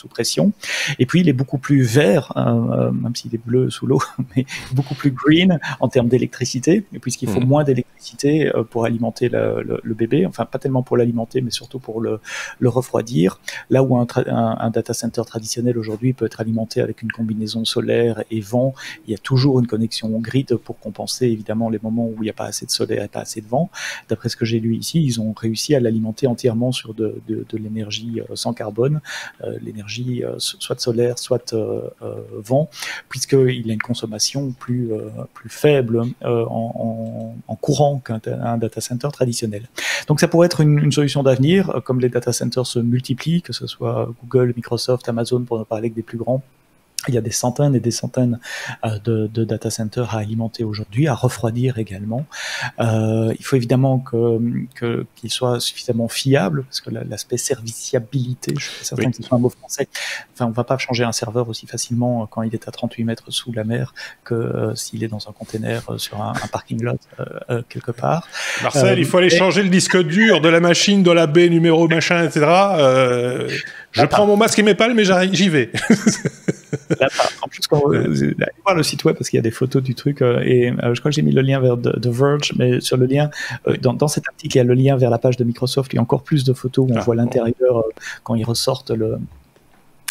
pression. Et puis, il est beaucoup plus vert, même s'il est bleu sous l'eau, mais beaucoup plus green en termes d'électricité, puisqu'il faut moins d'électricité pour alimenter le bébé, enfin pas tellement pour l'alimenter, mais surtout pour le refroidir. Là où un data center traditionnel aujourd'hui peut être alimenté avec une combinaison solaire et vent, il y a toujours une connexion au grid pour compenser évidemment les moments où il n'y a pas assez de soleil et pas assez de vent. D'après ce que j'ai lu ici, ils ont réussi à l'alimenter entièrement sur de l'énergie sans carbone, l'énergie soit solaire, soit vent, puisqu'il y a une consommation plus faible en courant qu'un data center traditionnel. Donc ça pourrait être une solution d'avenir, comme les data centers se multiplient, que ce soit Google, Microsoft, Amazon, pour ne parler que des plus grands. Il y a des centaines et des centaines de data centers à alimenter aujourd'hui, à refroidir également. Il faut évidemment qu'ils soient suffisamment fiables, parce que l'aspect serviciabilité, je suis certain que ce soit un mot français. Enfin, on va pas changer un serveur aussi facilement quand il est à 38 mètres sous la mer que s'il est dans un container sur un parking lot quelque part. Marcel, il faut aller changer le disque dur de la machine, de la baie numéro machin, etc. Je prends mon masque et mes palmes, mais j'y vais. Là, en plus, allez voir le site web parce qu'il y a des photos du truc et je crois que j'ai mis le lien vers The Verge, mais sur le lien, dans cet article, il y a le lien vers la page de Microsoft. Il y a encore plus de photos où on voit l'intérieur quand ils ressortent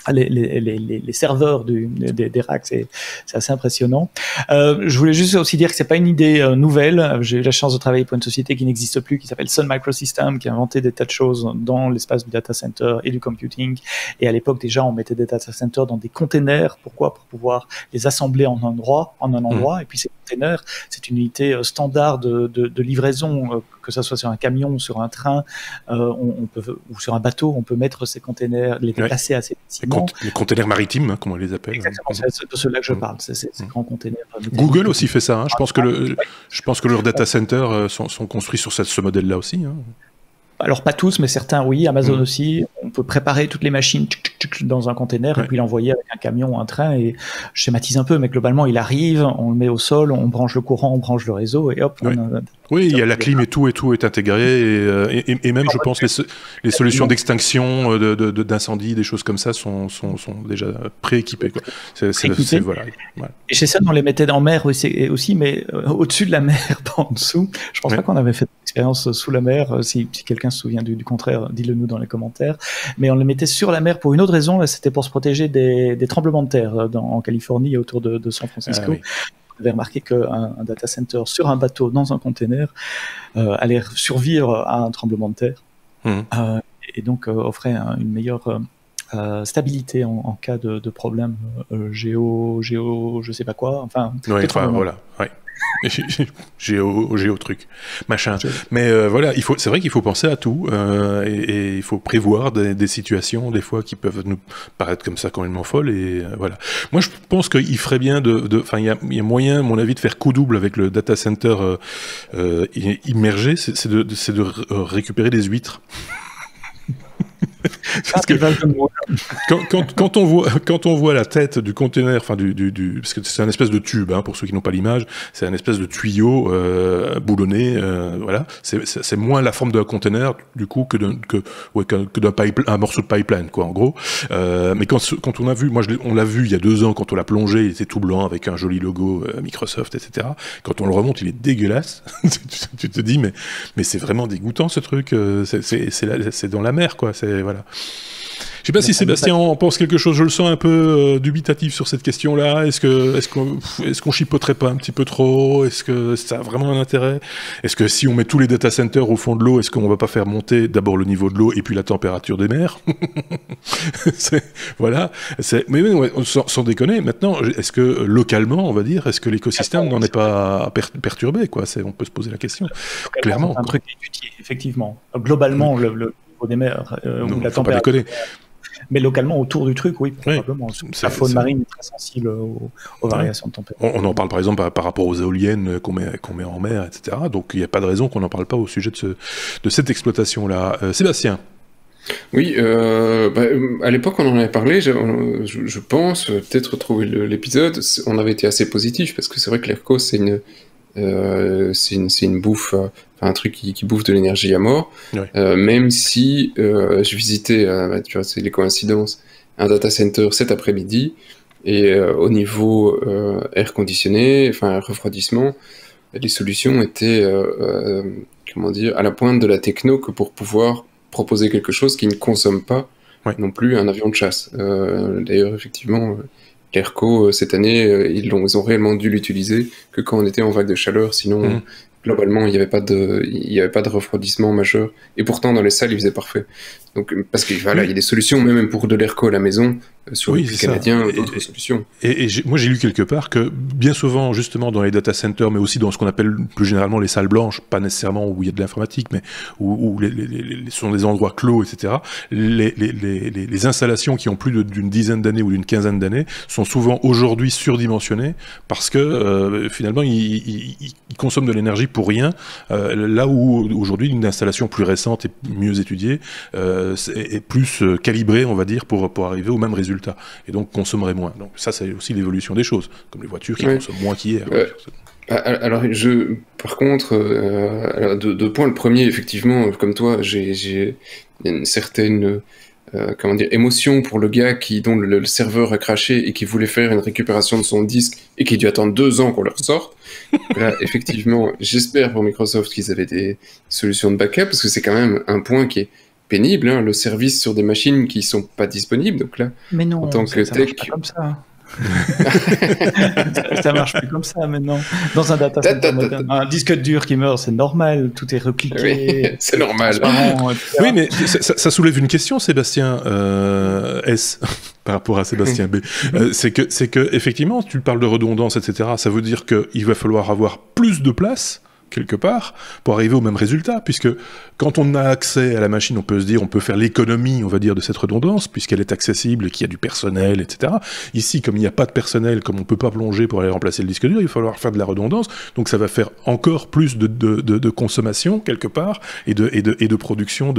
les serveurs des racks, c'est assez impressionnant. Je voulais juste aussi dire que c'est pas une idée nouvelle. J'ai eu la chance de travailler pour une société qui n'existe plus, qui s'appelle Sun Microsystems, qui a inventé des tas de choses dans l'espace du data center et du computing. Et à l'époque, déjà, on mettait des data centers dans des containers. Pourquoi? Pour pouvoir les assembler en un endroit. Et puis ces containers, c'est une unité standard de livraison, que ça soit sur un camion, sur un train, ou sur un bateau, on peut mettre ces containers, les déplacer assez facilement. Les containers maritimes, comme on les appelle. Exactement, c'est de ceux-là que je parle, ces grands containers. Google aussi fait ça. Je pense que leurs data centers sont construits sur ce modèle-là aussi. Alors pas tous, mais certains oui. Amazon aussi. On peut préparer toutes les machines dans un container et puis l'envoyer avec un camion ou un train. Et je schématise un peu, mais globalement il arrive, on le met au sol, on branche le courant, on branche le réseau et hop. Oui, il y a la clim et tout est intégré et même je pense les solutions d'extinction d'incendie, des choses comme ça sont déjà prééquipées. Voilà. Et chez Sun on les mettait en mer aussi, mais au-dessus de la mer, pas en dessous. Je pense pas qu'on avait fait d'expérience sous la mer. Si quelqu'un se souvient du contraire, dites-le nous dans les commentaires. Mais on les mettait sur la mer pour une autre raison. Là, c'était pour se protéger des tremblements de terre en Californie et autour de San Francisco. On avait remarqué qu'un data center sur un bateau dans un container allait survivre à un tremblement de terre et donc offrait une meilleure stabilité en cas de problème je sais pas quoi. Enfin, voilà. Géo truc, machin. Mais voilà, c'est vrai qu'il faut penser à tout et il faut prévoir des situations des fois qui peuvent nous paraître comme ça complètement folles et voilà. Moi, je pense qu'il ferait bien enfin, il y a moyen, à mon avis, de faire coup double avec le data center immergé, c'est de récupérer des huîtres. Parce que quand on voit la tête du conteneur, enfin parce que c'est un espèce de tube, hein, pour ceux qui n'ont pas l'image, c'est un espèce de tuyau boulonné, voilà. C'est moins la forme d'un conteneur du coup que d'un morceau de pipeline, quoi, en gros. Mais quand on a vu, on l'a vu il y a 2 ans quand on l'a plongé, il était tout blanc avec un joli logo Microsoft, etc. Quand on le remonte, il est dégueulasse. Tu te dis mais c'est vraiment dégoûtant ce truc. C'est dans la mer, quoi. Voilà. Je sais pas si Sébastien en pense quelque chose, je le sens un peu dubitatif sur cette question-là. Est-ce qu'on chipoterait pas un petit peu trop? Est-ce que ça a vraiment un intérêt? Est-ce que si on met tous les data centers au fond de l'eau, est-ce qu'on va pas faire monter d'abord le niveau de l'eau et puis la température des mers? Voilà. Mais ouais, sans déconner, maintenant, est-ce que localement, on va dire, est-ce que l'écosystème n'en est pas perturbé, quoi? On peut se poser la question. Clairement. C'est un truc étudié, effectivement. Globalement, le niveau des mers, ou la température. Mais localement, autour du truc, oui, probablement. La faune marine est très sensible aux variations de température. On en parle par exemple par rapport aux éoliennes qu'on met en mer, etc. Donc il n'y a pas de raison qu'on n'en parle pas au sujet de cette exploitation-là. Sébastien? Oui, à l'époque on en avait parlé, je pense, peut-être retrouver l'épisode, on avait été assez positif, parce que c'est vrai que l'ERCO c'est une bouffe, un truc qui bouffe de l'énergie à mort, ouais. Même si je visitais, tu vois, c'est les coïncidences, un data center cet après-midi, et au niveau air conditionné, enfin refroidissement, les solutions étaient comment dire, à la pointe de la techno que pour pouvoir proposer quelque chose qui ne consomme pas non plus un avion de chasse. D'ailleurs, effectivement, l'ERCO, cette année, ils ont réellement dû l'utiliser que quand on était en vague de chaleur, sinon, globalement, il n'y avait pas de refroidissement majeur. Et pourtant, dans les salles, il faisait parfait. Donc, parce que voilà, il y a des solutions, même pour de l'ERCO à la maison, sur le canadien, d'autres solutions. Et moi, j'ai lu quelque part que bien souvent, justement, dans les data centers, mais aussi dans ce qu'on appelle plus généralement les salles blanches, pas nécessairement où il y a de l'informatique, mais où ce sont des endroits clos, etc., les installations qui ont plus d'une dizaine d'années ou d'une quinzaine d'années sont souvent aujourd'hui surdimensionnées parce que finalement, ils consomment de l'énergie pour rien, là où aujourd'hui, une installation plus récente et mieux étudiée est plus calibrée, on va dire, pour arriver au même résultat. Et donc consommerait moins. Donc ça, c'est aussi l'évolution des choses, comme les voitures qui consomment moins qu'hier. Alors, par contre, deux points. Le premier, effectivement, comme toi, j'ai une certaine émotion pour le gars dont le serveur a craché et qui voulait faire une récupération de son disque et qui a dû attendre 2 ans qu'on le ressorte. Là, effectivement, j'espère pour Microsoft qu'ils avaient des solutions de backup, parce que c'est quand même un point qui est pénible, hein, le service sur des machines qui sont pas disponibles. Donc là, mais non, en tant que ça tech, marche pas comme ça. Ça marche plus comme ça maintenant. Dans un data center moderne, un disque dur qui meurt, c'est normal, tout est repliqué. Oui, c'est normal. Oui, mais ça soulève une question, Sébastien S. par rapport à Sébastien B. C'est que effectivement, tu parles de redondance, etc. Ça veut dire qu'il va falloir avoir plus de place quelque part, pour arriver au même résultat, puisque quand on a accès à la machine, on peut se dire, on peut faire l'économie, on va dire, de cette redondance, puisqu'elle est accessible et qu'il y a du personnel, etc. Ici, comme il n'y a pas de personnel, comme on ne peut pas plonger pour aller remplacer le disque dur, il va falloir faire de la redondance, donc ça va faire encore plus de consommation, quelque part, et de production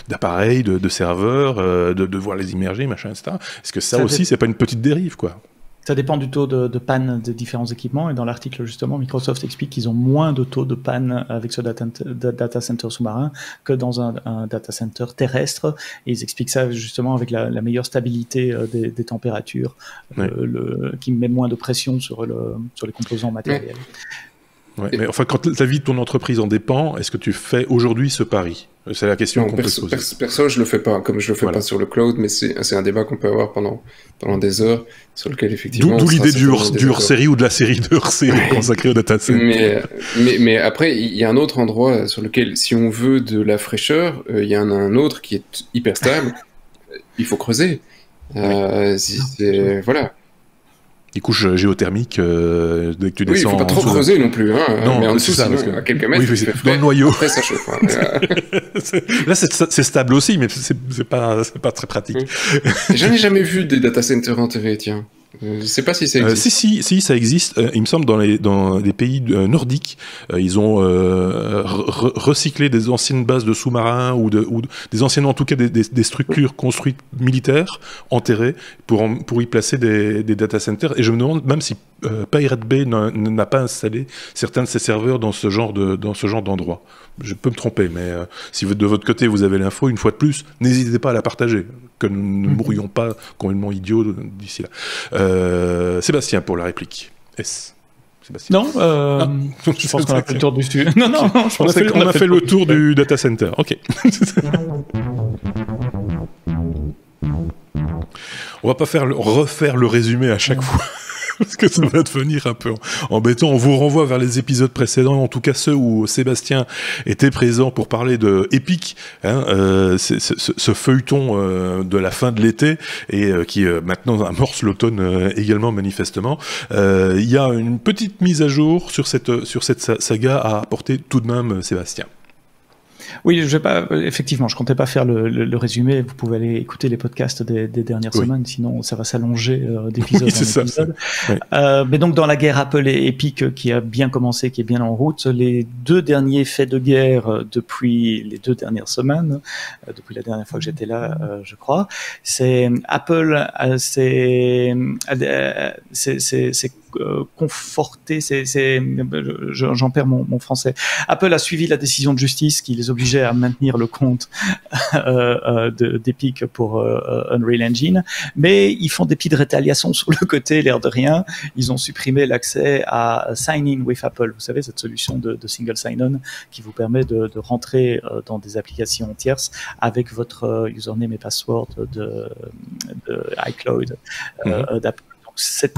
d'appareils, de serveurs, de voir les immerger, machin, etc. Est-ce que ça aussi, c'est pas une petite dérive, quoi? Ça dépend du taux de panne des différents équipements, et dans l'article justement, Microsoft explique qu'ils ont moins de taux de panne avec ce data center sous-marin que dans un data center terrestre, et ils expliquent ça justement avec la meilleure stabilité des températures, qui met moins de pression sur les composants matériels. Ouais, mais enfin, quand la vie de ton entreprise en dépend, est-ce que tu fais aujourd'hui ce pari? C'est la question qu'on peut se poser. Perso, je le fais pas, comme je le fais pas sur le cloud, mais c'est un débat qu'on peut avoir pendant des heures, sur lequel effectivement... D'où l'idée du hors-série ou de la série de hors-série consacrée au data center. Mais après, il y a un autre endroit sur lequel, si on veut de la fraîcheur, il y en a un autre qui est hyper stable, il faut creuser. Voilà. couche géothermique dès que tu descends. Oui, il faut pas trop creuser non plus. Hein, non, mais en dessous, ça, sinon, à quelques mètres, oui, dans le noyau. Après, ça chauffe. Hein. Là, c'est stable aussi, mais c'est pas très pratique. J'en ai jamais vu des data centers enterrés, tiens. Je sais pas si ça existe. Si, ça existe. Il me semble dans des pays nordiques, ils ont recyclé des anciennes bases de sous-marins ou des anciennes, en tout cas, des structures construites militaires enterrées pour y placer des data centers. Et je me demande même si Pirate Bay n'a pas installé certains de ses serveurs dans ce genre d'endroit. Je peux me tromper, mais si de votre côté vous avez l'info, une fois de plus, n'hésitez pas à la partager, que nous ne mourions pas complètement idiots d'ici là. Sébastien pour la réplique. Sébastien. Non, je pense qu'on a fait le tour du sujet. Non, on a fait le tour du data center. Ok. On va pas refaire le résumé à chaque fois. Parce que ça va devenir un peu embêtant. On vous renvoie vers les épisodes précédents, en tout cas ceux où Sébastien était présent pour parler de Epic, ce feuilleton de la fin de l'été et qui maintenant amorce l'automne également manifestement. Il y a une petite mise à jour sur cette saga à apporter tout de même, Sébastien. Oui, effectivement, je comptais pas faire le résumé. Vous pouvez aller écouter les podcasts des dernières semaines, sinon ça va s'allonger d'épisode en épisode. Oui. Mais donc dans la guerre Apple et Epic qui a bien commencé, qui est bien en route, les deux derniers faits de guerre depuis les 2 dernières semaines, depuis la dernière fois que j'étais là, je crois, c'est Apple c'est conforté, j'en perds mon français. Apple a suivi la décision de justice qui les obligeait à maintenir le compte d'Epic pour Unreal Engine, mais ils font des petites rétaliations sur le côté, l'air de rien. Ils ont supprimé l'accès à Sign In with Apple, vous savez, cette solution de single sign-on qui vous permet de rentrer dans des applications tierces avec votre username et password de iCloud d'Apple. Ce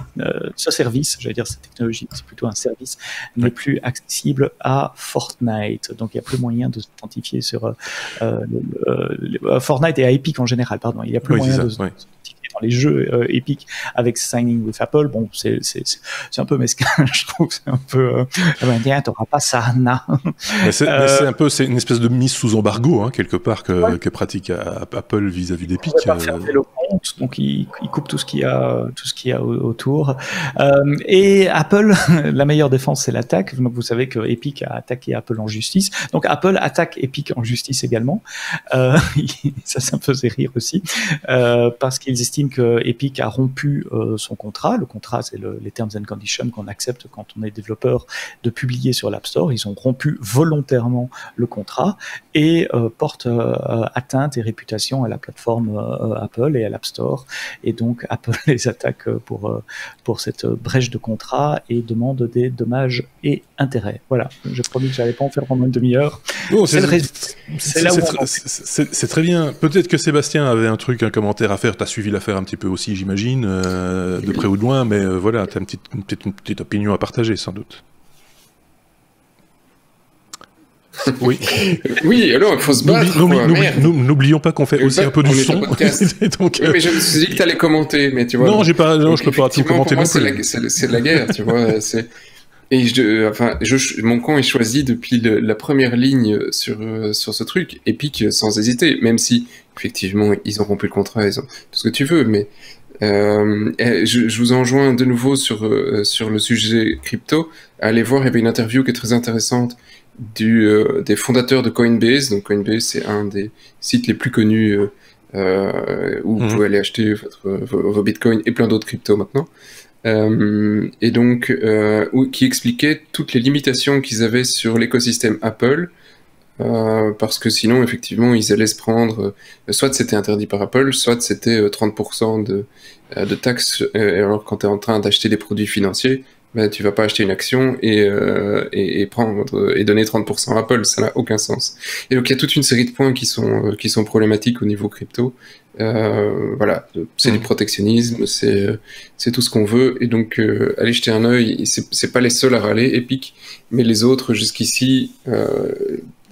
service, j'allais dire cette technologie, c'est plutôt un service, n'est plus accessible à Fortnite. Donc il n'y a plus moyen de s'identifier sur Fortnite et à Epic en général, pardon. Il n'y a plus moyen de s'identifier dans les jeux Epic avec Signing with Apple. Bon, c'est un peu mesquin, je trouve. C'est un peu t'auras pas ça, non. C'est une espèce de mise sous embargo, quelque part, que pratique Apple vis-à-vis d'Epic. On peut pas fermer le compte, donc il coupe tout ce qu'il y a autour. Et Apple, la meilleure défense, c'est l'attaque. Donc vous savez que Epic a attaqué Apple en justice. Donc Apple attaque Epic en justice également. Ça me faisait rire aussi, parce qu'ils estiment que Epic a rompu son contrat. Le contrat, c'est les terms and conditions qu'on accepte quand on est développeur de publier sur l'App Store. Ils ont rompu volontairement le contrat et portent atteinte et réputation à la plateforme Apple et à l'App Store. Et donc Apple les attaque pour cette brèche de contrat et demande des dommages et intérêts. Voilà, j'ai promis que j'allais pas en faire pendant une demi-heure. Oh, c'est très bien. Peut-être que Sébastien avait un commentaire à faire. Tu as suivi l'affaire un petit peu aussi, j'imagine, de près ou de loin, mais voilà, tu as une petite opinion à partager, sans doute. Oui. Oui, alors il faut se battre. N'oublions pas qu'on fait aussi un peu du son. Donc, oui, mais je me suis dit que tu allais commenter, mais tu vois. Non, je peux pas tout commenter non plus. C'est de la guerre, tu vois. Et mon camp est choisi depuis la première ligne sur ce truc, Epic sans hésiter, même si effectivement ils ont rompu le contrat, ils ont tout ce que tu veux, mais je vous enjoins de nouveau sur le sujet crypto. Allez voir, il y avait une interview qui est très intéressante des fondateurs de Coinbase. Donc Coinbase, c'est un des sites les plus connus où vous pouvez aller acheter vos bitcoins et plein d'autres cryptos maintenant. Et donc qui expliquait toutes les limitations qu'ils avaient sur l'écosystème Apple, parce que sinon effectivement ils allaient se prendre, soit c'était interdit par Apple, soit c'était 30% de taxes, alors quand tu es en train d'acheter des produits financiers, tu vas pas acheter une action et donner 30% à Apple, ça n'a aucun sens. Et donc il y a toute une série de points qui sont problématiques au niveau crypto. Voilà, c'est du protectionnisme, c'est tout ce qu'on veut, et donc allez jeter un œil. C'est pas les seuls à râler, Epic, mais les autres jusqu'ici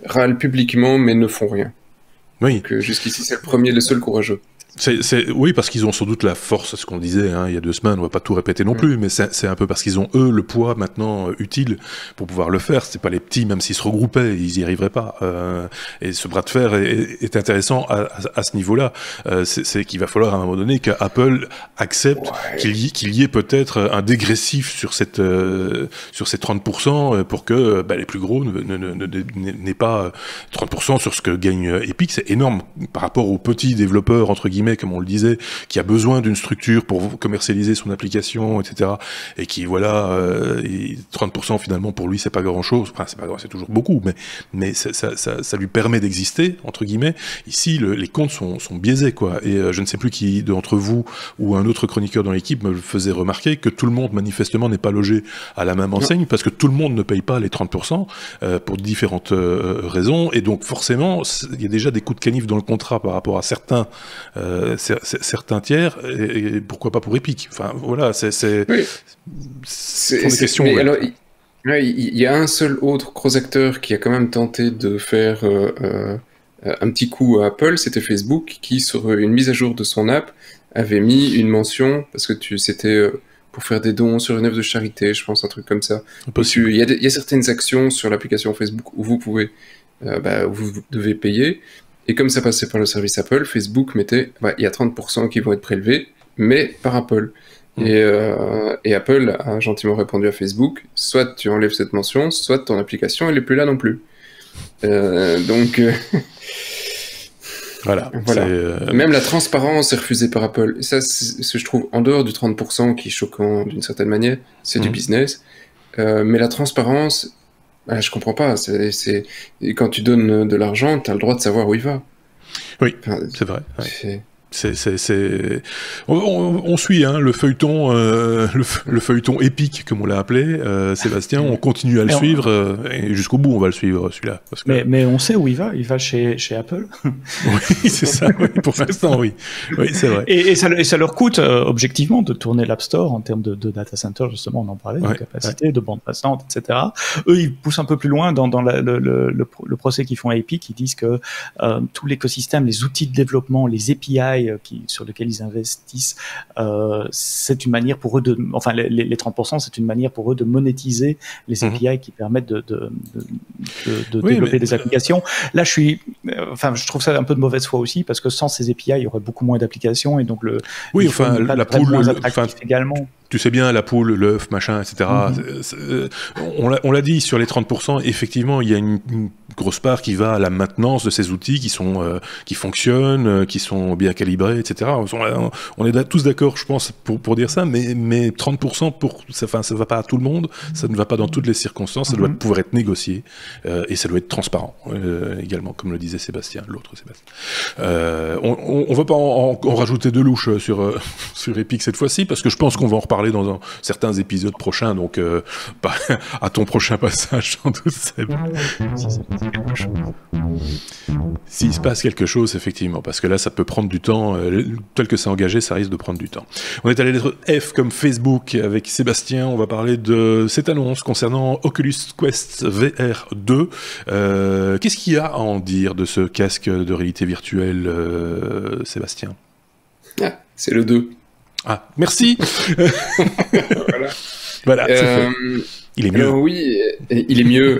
râlent publiquement mais ne font rien. Oui. Donc jusqu'ici c'est le seul courageux. Oui, parce qu'ils ont sans doute la force, ce qu'on disait il y a 2 semaines, on va pas tout répéter non plus, mais c'est un peu parce qu'ils ont, eux, le poids maintenant utile pour pouvoir le faire. C'est pas les petits, même s'ils se regroupaient, ils y arriveraient pas. Et ce bras de fer est intéressant à ce niveau-là. C'est qu'il va falloir à un moment donné qu'Apple accepte qu'il y ait peut-être un dégressif sur ces 30% pour que les plus gros n'aient pas 30% sur ce que gagne Epic. C'est énorme par rapport aux petits développeurs, entre guillemets, comme on le disait, qui a besoin d'une structure pour commercialiser son application, etc. Et qui, 30% finalement pour lui, c'est pas grand-chose. Enfin, c'est pas grand, c'est toujours beaucoup, mais ça lui permet d'exister, entre guillemets. Ici, les comptes sont biaisés, quoi. Et je ne sais plus qui d'entre vous ou un autre chroniqueur dans l'équipe me faisait remarquer que tout le monde, manifestement, n'est pas logé à la même enseigne, parce que tout le monde ne paye pas les 30% pour différentes raisons. Et donc, forcément, il y a déjà des coups de canif dans le contrat par rapport à certains tiers, et pourquoi pas pour Epic. Enfin, voilà, c'est des questions. Mais alors, il y a un seul autre gros acteur qui a quand même tenté de faire un petit coup à Apple, c'était Facebook, qui, sur une mise à jour de son app, avait mis une mention, parce que c'était pour faire des dons sur une œuvre de charité, je pense, un truc comme ça. Il y a certaines actions sur l'application Facebook où vous pouvez, vous devez payer. Et comme ça passait par le service Apple, Facebook mettait, il y a 30% qui vont être prélevés, mais par Apple. Et Apple a gentiment répondu à Facebook, soit tu enlèves cette mention, soit ton application, elle n'est plus là non plus. Voilà. Même la transparence est refusée par Apple. Et ça, c'est ce que je trouve, en dehors du 30% qui est choquant d'une certaine manière, c'est du business. Mais la transparence... je comprends pas. Quand tu donnes de l'argent, tu as le droit de savoir où il va. Oui, c'est vrai. Ouais. On suit le feuilleton, le feuilleton épique comme on l'a appelé, Sébastien. On continue à le suivre et jusqu'au bout on va le suivre celui-là. Parce que... mais on sait où il va. Il va chez Apple. Oui, c'est ça. Oui, pour l'instant, oui, c'est vrai. Et ça leur coûte objectivement de tourner l'App Store en termes de data center, justement, on en parlait, de capacité, de bande passante, etc. Eux, ils poussent un peu plus loin dans le procès qu'ils font à Epic. Ils disent que tout l'écosystème, les outils de développement, les API sur lesquels ils investissent, c'est une manière pour eux les 30%, c'est une manière pour eux de monétiser les API qui permettent de développer des applications. Là, je trouve ça un peu de mauvaise foi aussi, parce que sans ces API, il y aurait beaucoup moins d'applications, et donc la poule, également. Tu sais bien, la poule, l'œuf, machin, etc. On l'a dit, sur les 30%, effectivement, il y a une grosse part qui va à la maintenance de ces outils qui fonctionnent, qui sont bien calibrés, etc. On est tous d'accord, je pense, pour dire ça, mais 30%, ça va pas à tout le monde, ça ne va pas dans toutes les circonstances, ça doit pouvoir être négocié, et ça doit être transparent, également, comme le disait l'autre Sébastien. On va pas en rajouter de louche sur Epic cette fois-ci, parce que je pense qu'on va en reparler dans certains épisodes prochains, donc à ton prochain passage, sans doute, Seb. S'il se passe quelque chose, effectivement, parce que là, ça peut prendre du temps, tel que c'est engagé, ça risque de prendre du temps. On est à la lettre F comme Facebook avec Sébastien, on va parler de cette annonce concernant Oculus Quest VR 2. Qu'est-ce qu'il y a à en dire de ce casque de réalité virtuelle, Sébastien? C'est le 2. Ah, merci. Voilà, c'est fait. Il est mieux. Oui, il est mieux.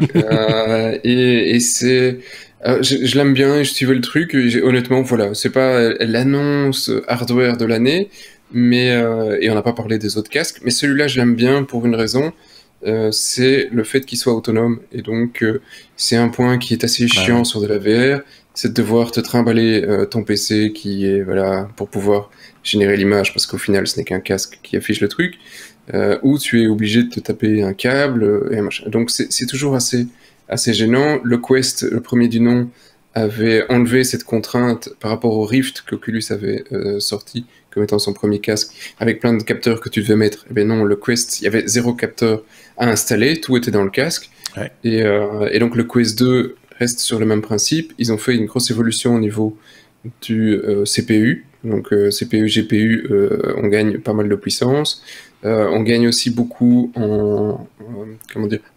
Et c'est... je l'aime bien, je suivais le truc. Honnêtement, voilà, c'est pas l'annonce hardware de l'année, mais et on n'a pas parlé des autres casques, mais celui-là, je l'aime bien pour une raison. C'est le fait qu'il soit autonome. Et donc, c'est un point qui est assez chiant sur de la VR, c'est de devoir te trimballer ton PC qui est, pour pouvoir générer l'image, parce qu'au final, ce n'est qu'un casque qui affiche le truc, ou tu es obligé de te taper un câble, et machin. Donc, c'est toujours assez gênant. Le Quest, le premier du nom, avait enlevé cette contrainte par rapport au Rift qu'Oculus avait sorti comme étant son premier casque, avec plein de capteurs que tu devais mettre. Eh bien non, le Quest, il y avait 0 capteur à installer, tout était dans le casque. Ouais. Et donc le Quest 2 reste sur le même principe. Ils ont fait une grosse évolution au niveau du CPU. Donc CPU, GPU, on gagne pas mal de puissance. On gagne aussi beaucoup en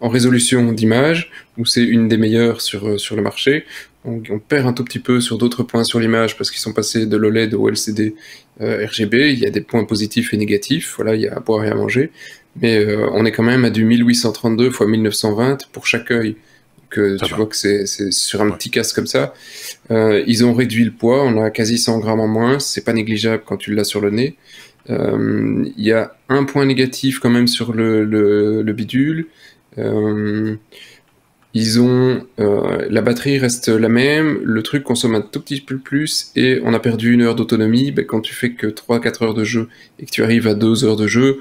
résolution d'image, où c'est une des meilleures sur le marché. on perd un tout petit peu sur d'autres points sur l'image parce qu'ils sont passés de l'OLED au LCD RGB. Il y a des points positifs et négatifs. Voilà, il y a à boire et à manger. Mais on est quand même à du 1832 x 1920 pour chaque œil. Donc, tu vois que c'est sur un petit casque comme ça. Ils ont réduit le poids. On a quasi 100 grammes en moins. C'est pas négligeable quand tu l'as sur le nez. Il y a un point négatif quand même sur le bidule. La batterie reste la même, le truc consomme un tout petit peu plus et on a perdu 1 heure d'autonomie. Quand tu fais que 3-4 heures de jeu et que tu arrives à 2 heures de jeu,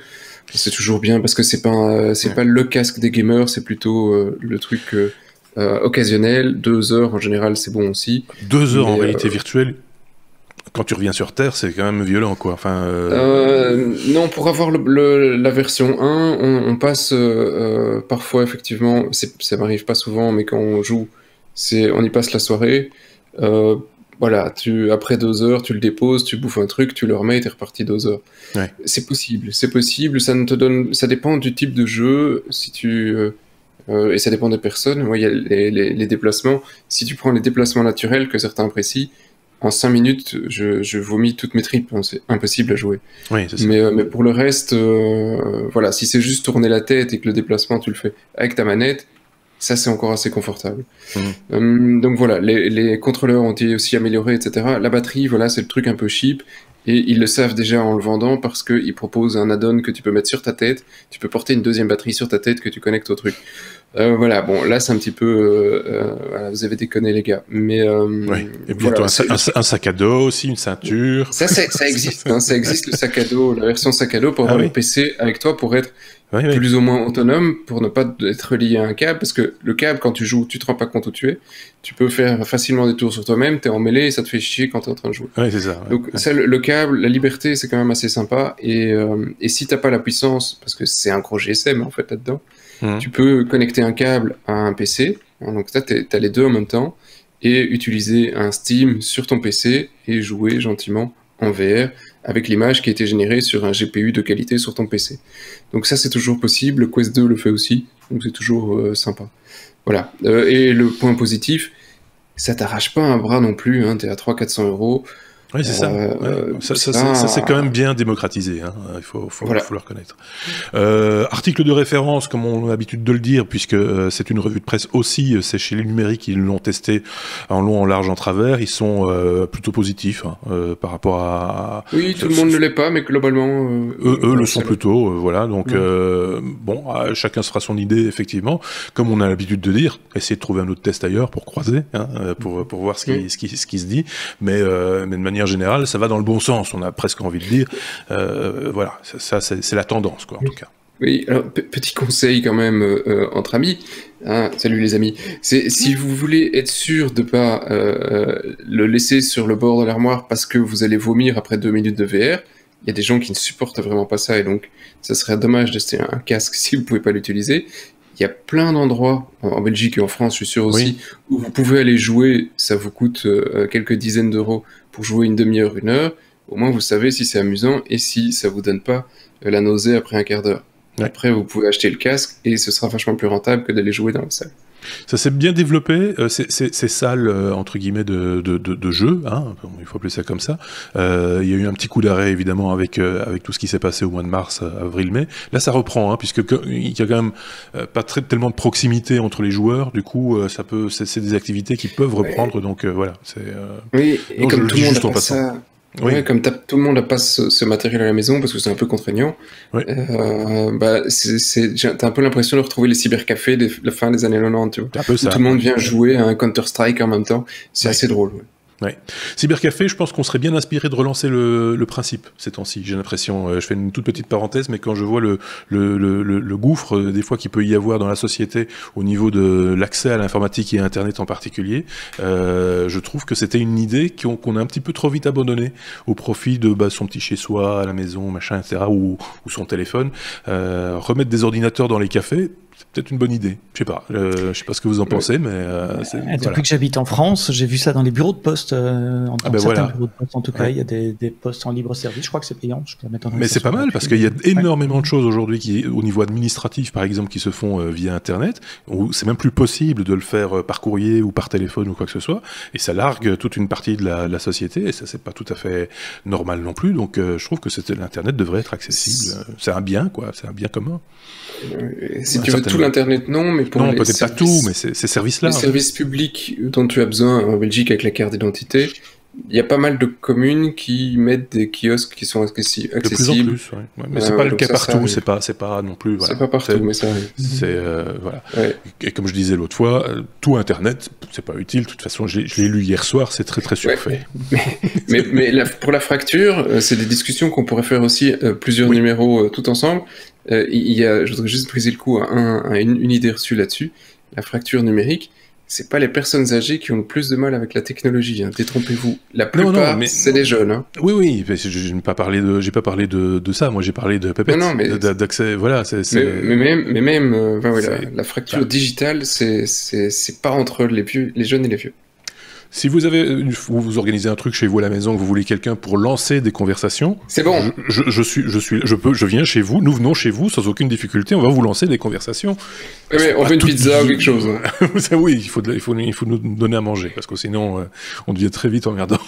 c'est toujours bien parce que c'est pas le casque des gamers, c'est plutôt le truc occasionnel. 2 heures en général, c'est bon aussi. 2 heures en réalité virtuelle. Quand tu reviens sur Terre, c'est quand même violent, quoi. Enfin, non, pour avoir la version 1, on passe parfois, effectivement, ça m'arrive pas souvent, mais quand on joue, on y passe la soirée. Voilà, après 2 heures, tu le déposes, tu bouffes un truc, tu le remets et t'es reparti 2 heures. Ouais. C'est possible, ça dépend du type de jeu, et ça dépend des personnes. Il y a les déplacements. Si tu prends les déplacements naturels que certains apprécient, en 5 minutes, je vomis toutes mes tripes. C'est impossible à jouer. Oui, c'est ça. Mais pour le reste, voilà, si c'est juste tourner la tête et que le déplacement, tu le fais avec ta manette, ça, c'est encore assez confortable. Donc voilà, les contrôleurs ont été aussi améliorés, etc. La batterie, voilà, c'est le truc un peu cheap. Et ils le savent déjà en le vendant parce qu'ils proposent un add-on que tu peux mettre sur ta tête. Tu peux porter une deuxième batterie sur ta tête que tu connectes au truc. Voilà, bon, là c'est un petit peu... voilà, vous avez déconné les gars. Mais, ouais. Et puis voilà, un sac à dos aussi, une ceinture. Ça existe, hein, ça existe le sac à dos, la version sac à dos pour avoir le PC avec toi pour être plus ou moins autonome, pour ne pas être lié à un câble, parce que le câble, quand tu joues, tu te rends pas compte où tu es. Tu peux faire facilement des tours sur toi-même, t'es emmêlé et ça te fait chier quand t'es en train de jouer. Ouais, c'est ça. Donc ça, le câble, la liberté, c'est quand même assez sympa. Et si t'as pas la puissance, parce que c'est un gros GSM en fait là-dedans, tu peux connecter un câble à un PC. Donc là, t'as les deux en même temps et utiliser un Steam sur ton PC et jouer gentiment en VR avec l'image qui a été générée sur un GPU de qualité sur ton PC. Donc ça, c'est toujours possible. Le Quest 2 le fait aussi, donc c'est toujours sympa. Voilà. Et le point positif, ça t'arrache pas un bras non plus, hein, t'es à 300-400 €. Oui, c'est ça. Ça c'est quand même bien démocratisé, hein. Il faut le reconnaître. Article de référence, comme on a l'habitude de le dire, puisque c'est une revue de presse aussi, c'est chez les numériques, ils l'ont testé en long, en large, en travers. Ils sont plutôt positifs par rapport à... Oui, tout le monde ne l'est pas, mais globalement... eux le sont plutôt, voilà. Donc, bon, chacun se fera son idée, effectivement. Comme on a l'habitude de dire, essayer de trouver un autre test ailleurs pour croiser, hein, pour voir ce qui se dit. Mais de manière générale, ça va dans le bon sens, on a presque envie de dire. Voilà, ça c'est la tendance, quoi, en tout cas. Oui, alors petit conseil quand même entre amis. Hein, salut les amis. Si vous voulez être sûr de pas le laisser sur le bord de l'armoire parce que vous allez vomir après 2 minutes de VR, il y a des gens qui ne supportent vraiment pas ça et donc ça serait dommage d'acheter un casque si vous pouvez pas l'utiliser. Il y a plein d'endroits, en Belgique et en France, je suis sûr aussi, où vous pouvez aller jouer, ça vous coûte quelques dizaines d'euros pour jouer une demi-heure, 1 heure. Au moins, vous savez si c'est amusant et si ça vous donne pas la nausée après un quart d'heure. Ouais. Après, vous pouvez acheter le casque et ce sera vachement plus rentable que d'aller jouer dans la salle. Ça s'est bien développé, ces salles entre guillemets de jeu, hein, il faut appeler ça comme ça. Il y a eu un petit coup d'arrêt évidemment avec tout ce qui s'est passé au mois de mars, avril-mai. Là, ça reprend, hein, puisque il y a quand même pas tellement de proximité entre les joueurs. Du coup, c'est des activités qui peuvent reprendre. Donc voilà. Oui, et comme tout le monde n'a pas ça. Ouais, comme tout le monde n'a pas ce matériel à la maison parce que c'est un peu contraignant, t'as un peu l'impression de retrouver les cybercafés de la fin des années 90, tu vois. Un peu ça, tout le monde vient jouer à un Counter-Strike en même temps. C'est assez drôle. Ouais. Cybercafé, je pense qu'on serait bien inspiré de relancer le principe ces temps-ci. J'ai l'impression, je fais une toute petite parenthèse, mais quand je vois le gouffre des fois qu'il peut y avoir dans la société au niveau de l'accès à l'informatique et à Internet en particulier, je trouve que c'était une idée qu'on a un petit peu trop vite abandonnée au profit de son petit chez-soi, à la maison, machin, etc., ou son téléphone. Remettre des ordinateurs dans les cafés, c'est peut-être une bonne idée. Je sais pas ce que vous en pensez, mais depuis que j'habite en France, j'ai vu ça dans les bureaux de poste. postes, en certains voilà. bureaux de poste en tout cas, il y a des postes en libre service. Je crois que c'est payant. Mais c'est pas mal parce qu'il y a énormément de choses aujourd'hui qui, au niveau administratif par exemple, qui se font via Internet, où c'est même plus possible de le faire par courrier ou par téléphone ou quoi que ce soit, et ça largue toute une partie de la société, et ça c'est pas tout à fait normal non plus. Donc je trouve que l'Internet devrait être accessible. C'est un bien, quoi, c'est un bien commun. Si tu veux tout l'Internet, non, mais pour non, peut-être pas tout, mais ces services-là. Les services publics dont tu as besoin en Belgique avec la carte d'identité, il y a pas mal de communes qui mettent des kiosques qui sont accessibles. De plus en plus, ouais. Mais c'est pas le cas partout, c'est pas non plus. Voilà. C'est pas partout, mais ça arrive. Voilà. Ouais. Et comme je disais l'autre fois, tout Internet, c'est pas utile. De toute façon, je l'ai lu hier soir, c'est très très surfait. Ouais. mais pour la fracture, c'est des discussions qu'on pourrait faire aussi plusieurs numéros tout ensemble. Je voudrais juste briser le coup à une idée reçue là-dessus. La fracture numérique, c'est pas les personnes âgées qui ont le plus de mal avec la technologie. Hein. Détrompez-vous. La plupart, c'est les jeunes. Hein. Oui. Je n'ai pas parlé de ça. Moi, j'ai parlé de Pépette, d'accès. Voilà. Mais même, la fracture digitale, c'est pas entre les jeunes et les vieux. Si vous organisez un truc chez vous à la maison, que vous voulez quelqu'un pour lancer des conversations, c'est bon. Je viens chez vous, nous venons chez vous sans aucune difficulté, on va vous lancer des conversations. Mais on veut une pizza ou quelque chose. Oui, il faut nous donner à manger, parce que sinon, on devient très vite emmerdant.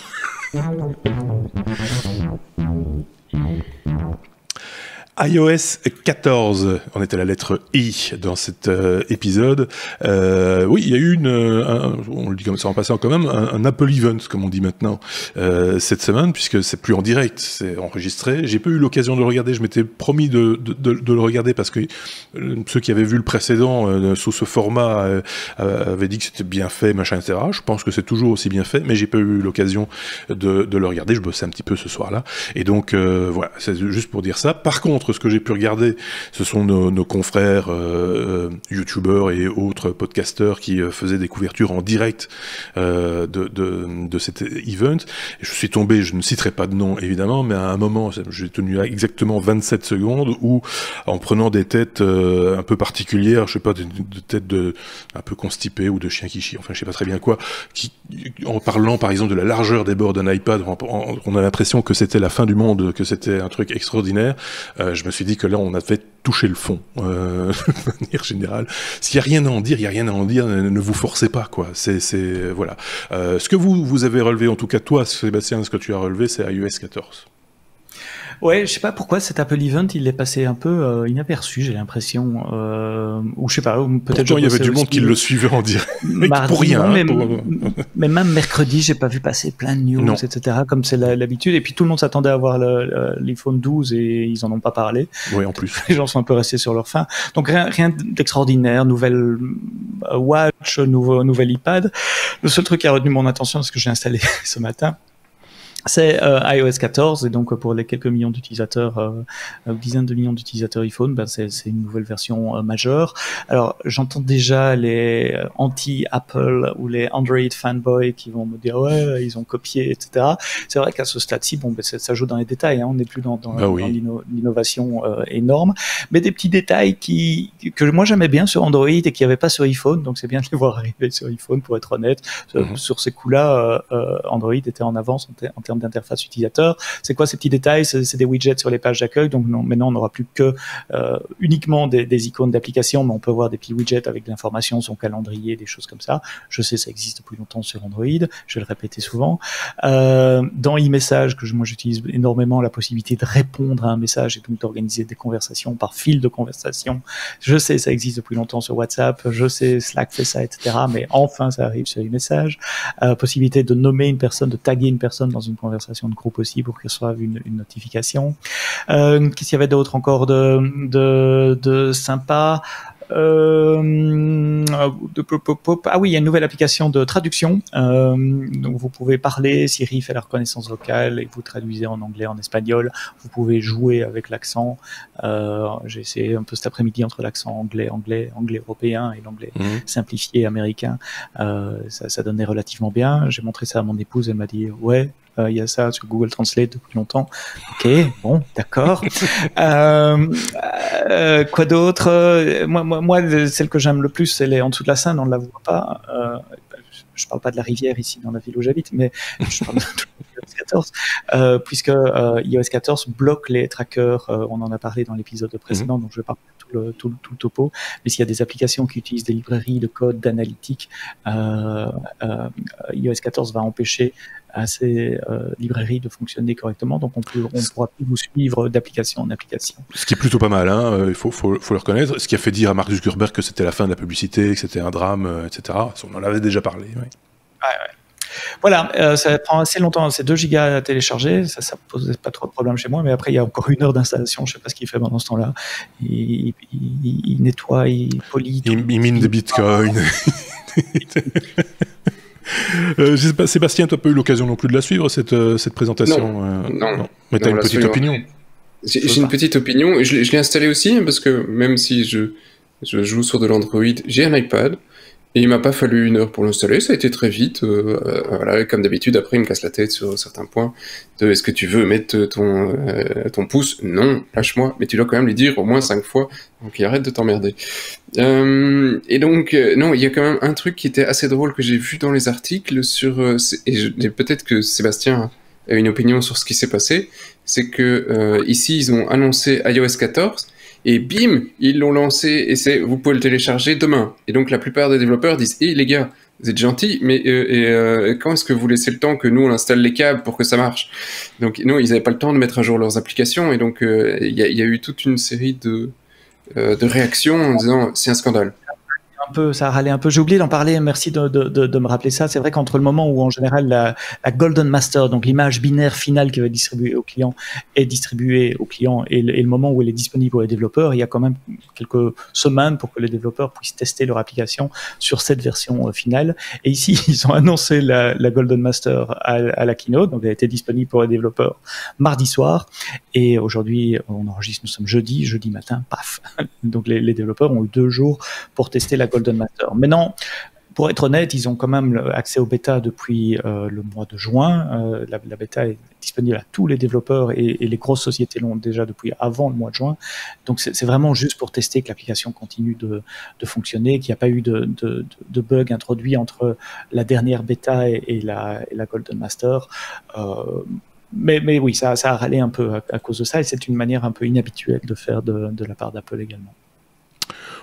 iOS 14, on est à la lettre I dans cet épisode. Oui, il y a eu on le dit comme ça en passant quand même, un Apple Event, comme on dit maintenant, cette semaine, puisque c'est plus en direct, c'est enregistré. J'ai pas eu l'occasion de le regarder, je m'étais promis de le regarder parce que ceux qui avaient vu le précédent sous ce format avaient dit que c'était bien fait, machin, etc. Je pense que c'est toujours aussi bien fait, mais j'ai pas eu l'occasion de le regarder. Je bossais un petit peu ce soir-là. Et donc, voilà, c'est juste pour dire ça. Par contre, ce que j'ai pu regarder, ce sont nos confrères youtubeurs et autres podcasteurs qui faisaient des couvertures en direct de cet event. Et je suis tombé, je ne citerai pas de nom évidemment, mais à un moment, j'ai tenu exactement 27 secondes où, en prenant des têtes un peu particulières, je sais pas, de têtes un peu constipées ou de chiens qui chient, enfin je sais pas très bien quoi, en parlant par exemple de la largeur des bords d'un iPad, on a l'impression que c'était la fin du monde, que c'était un truc extraordinaire. Je me suis dit que là, on avait touché le fond, de manière générale. S'il n'y a rien à en dire, il n'y a rien à en dire, ne vous forcez pas, quoi. Voilà. Ce que vous avez relevé, en tout cas toi, Sébastien, ce que tu as relevé, c'est iOS 14. Ouais, je sais pas pourquoi cet Apple Event, il est passé un peu inaperçu, j'ai l'impression, ou je sais pas, ou peut-être. Pourtant, il y avait du monde qui le suivait en direct, pour rien. Mais même mercredi, j'ai pas vu passer plein de news, etc., comme c'est l'habitude. Et puis tout le monde s'attendait à voir l'iPhone 12 et ils en ont pas parlé. Oui, en plus. Les gens sont un peu restés sur leur faim. Donc rien d'extraordinaire, nouvelle Watch, nouvel iPad. Le seul truc qui a retenu mon attention, c'est ce que j'ai installé ce matin, c'est iOS 14, et donc pour les quelques millions d'utilisateurs, dizaines de millions d'utilisateurs iPhone, c'est une nouvelle version majeure. Alors j'entends déjà les anti-Apple ou les Android fanboys qui vont me dire ouais, ils ont copié, etc. C'est vrai qu'à ce stade-ci, ça joue dans les détails, hein, on n'est plus dans l'innovation énorme, mais des petits détails que moi j'aimais bien sur Android et qu'il n'y avait pas sur iPhone, donc c'est bien de les voir arriver sur iPhone, pour être honnête. Sur ces coups-là, Android était en avance en termes d'interface utilisateur. C'est quoi ces petits détails? C'est des widgets sur les pages d'accueil, donc maintenant on n'aura plus que uniquement des icônes d'application, mais on peut voir des petits widgets avec de l'information, son calendrier, des choses comme ça. Je sais, ça existe depuis longtemps sur Android, je vais le répéter souvent. Dans e-message, que moi j'utilise énormément, la possibilité de répondre à un message et donc d'organiser des conversations par fil de conversation. Je sais, ça existe depuis longtemps sur WhatsApp, je sais, Slack fait ça, etc., mais enfin ça arrive sur e-message. Possibilité de nommer une personne, de taguer une personne dans une conversation de groupe aussi pour qu'ils reçoivent une notification. Qu'est-ce qu'il y avait d'autre encore de sympa? Ah oui, il y a une nouvelle application de traduction. Donc vous pouvez parler, Siri fait la reconnaissance vocale et vous traduisez en anglais, en espagnol. Vous pouvez jouer avec l'accent. J'ai essayé un peu cet après-midi entre l'accent anglais européen et l'anglais simplifié américain. Ça donnait relativement bien. J'ai montré ça à mon épouse, elle m'a dit ouais. Il y a ça sur Google Translate depuis longtemps. Ok, bon, d'accord. Quoi d'autre? Moi, celle que j'aime le plus, elle est en dessous de la scène, on ne la voit pas. je parle pas de la rivière ici dans la ville où j'habite, mais je parle de iOS 14, puisque iOS 14 bloque les trackers, on en a parlé dans l'épisode précédent, donc je vais pas tout le topo, mais s'il y a des applications qui utilisent des librairies de code, d'analytique, iOS 14 va empêcher à ces librairies de fonctionner correctement, donc on pourra plus vous suivre d'application en application. Ce qui est plutôt pas mal, hein, il faut le reconnaître. Ce qui a fait dire à Mark Zuckerberg que c'était la fin de la publicité, que c'était un drame, etc. On en avait déjà parlé. Oui. Ouais. Voilà, ça prend assez longtemps, c'est 2 gigas à télécharger, ça pose pas trop de problème chez moi, mais après il y a encore 1 heure d'installation, je sais pas ce qu'il fait pendant ce temps-là. Il nettoie, il polie. Il mine des bitcoins. Sébastien, tu n'as pas eu l'occasion non plus de la suivre, cette présentation? Non. Mais tu as une petite opinion? J'ai une petite opinion, je l'ai installé aussi, parce que même si je joue sur de l'Android, j'ai un iPad, et il m'a pas fallu 1 heure pour l'installer, ça a été très vite, voilà, comme d'habitude. Après il me casse la tête sur certains points, est-ce que tu veux mettre ton pouce? Non, lâche-moi, mais tu dois quand même lui dire au moins 5 fois, donc il arrête de t'emmerder. Et donc, non, il y a quand même un truc qui était assez drôle que j'ai vu dans les articles et peut-être que Sébastien a une opinion sur ce qui s'est passé, c'est que ici ils ont annoncé iOS 14, et bim, ils l'ont lancé, et vous pouvez le télécharger demain. Et donc la plupart des développeurs disent, les gars, vous êtes gentils, mais quand est-ce que vous laissez le temps que nous on installe les câbles pour que ça marche? Donc non, ils n'avaient pas le temps de mettre à jour leurs applications, et donc il y a eu toute une série de réactions en disant c'est un scandale. Ça a râlé un peu. J'ai oublié d'en parler, merci de me rappeler ça. C'est vrai qu'entre le moment où en général la Golden Master, donc l'image binaire finale qui va être distribuée au client, est distribuée au client, et le moment où elle est disponible pour les développeurs, il y a quand même quelques semaines pour que les développeurs puissent tester leur application sur cette version finale. Et ici, ils ont annoncé la Golden Master à la keynote, donc elle a été disponible pour les développeurs mardi soir, et aujourd'hui, on enregistre, nous sommes jeudi matin, paf. Donc les développeurs ont eu 2 jours pour tester la Golden Master. Maintenant, pour être honnête, ils ont quand même accès au bêta depuis le mois de juin. La bêta est disponible à tous les développeurs, et les grosses sociétés l'ont déjà depuis avant le mois de juin. Donc c'est vraiment juste pour tester que l'application continue de fonctionner, qu'il n'y a pas eu de bug introduit entre la dernière bêta et la Golden Master. Mais oui, ça a râlé un peu à cause de ça, et c'est une manière un peu inhabituelle de faire de la part d'Apple également.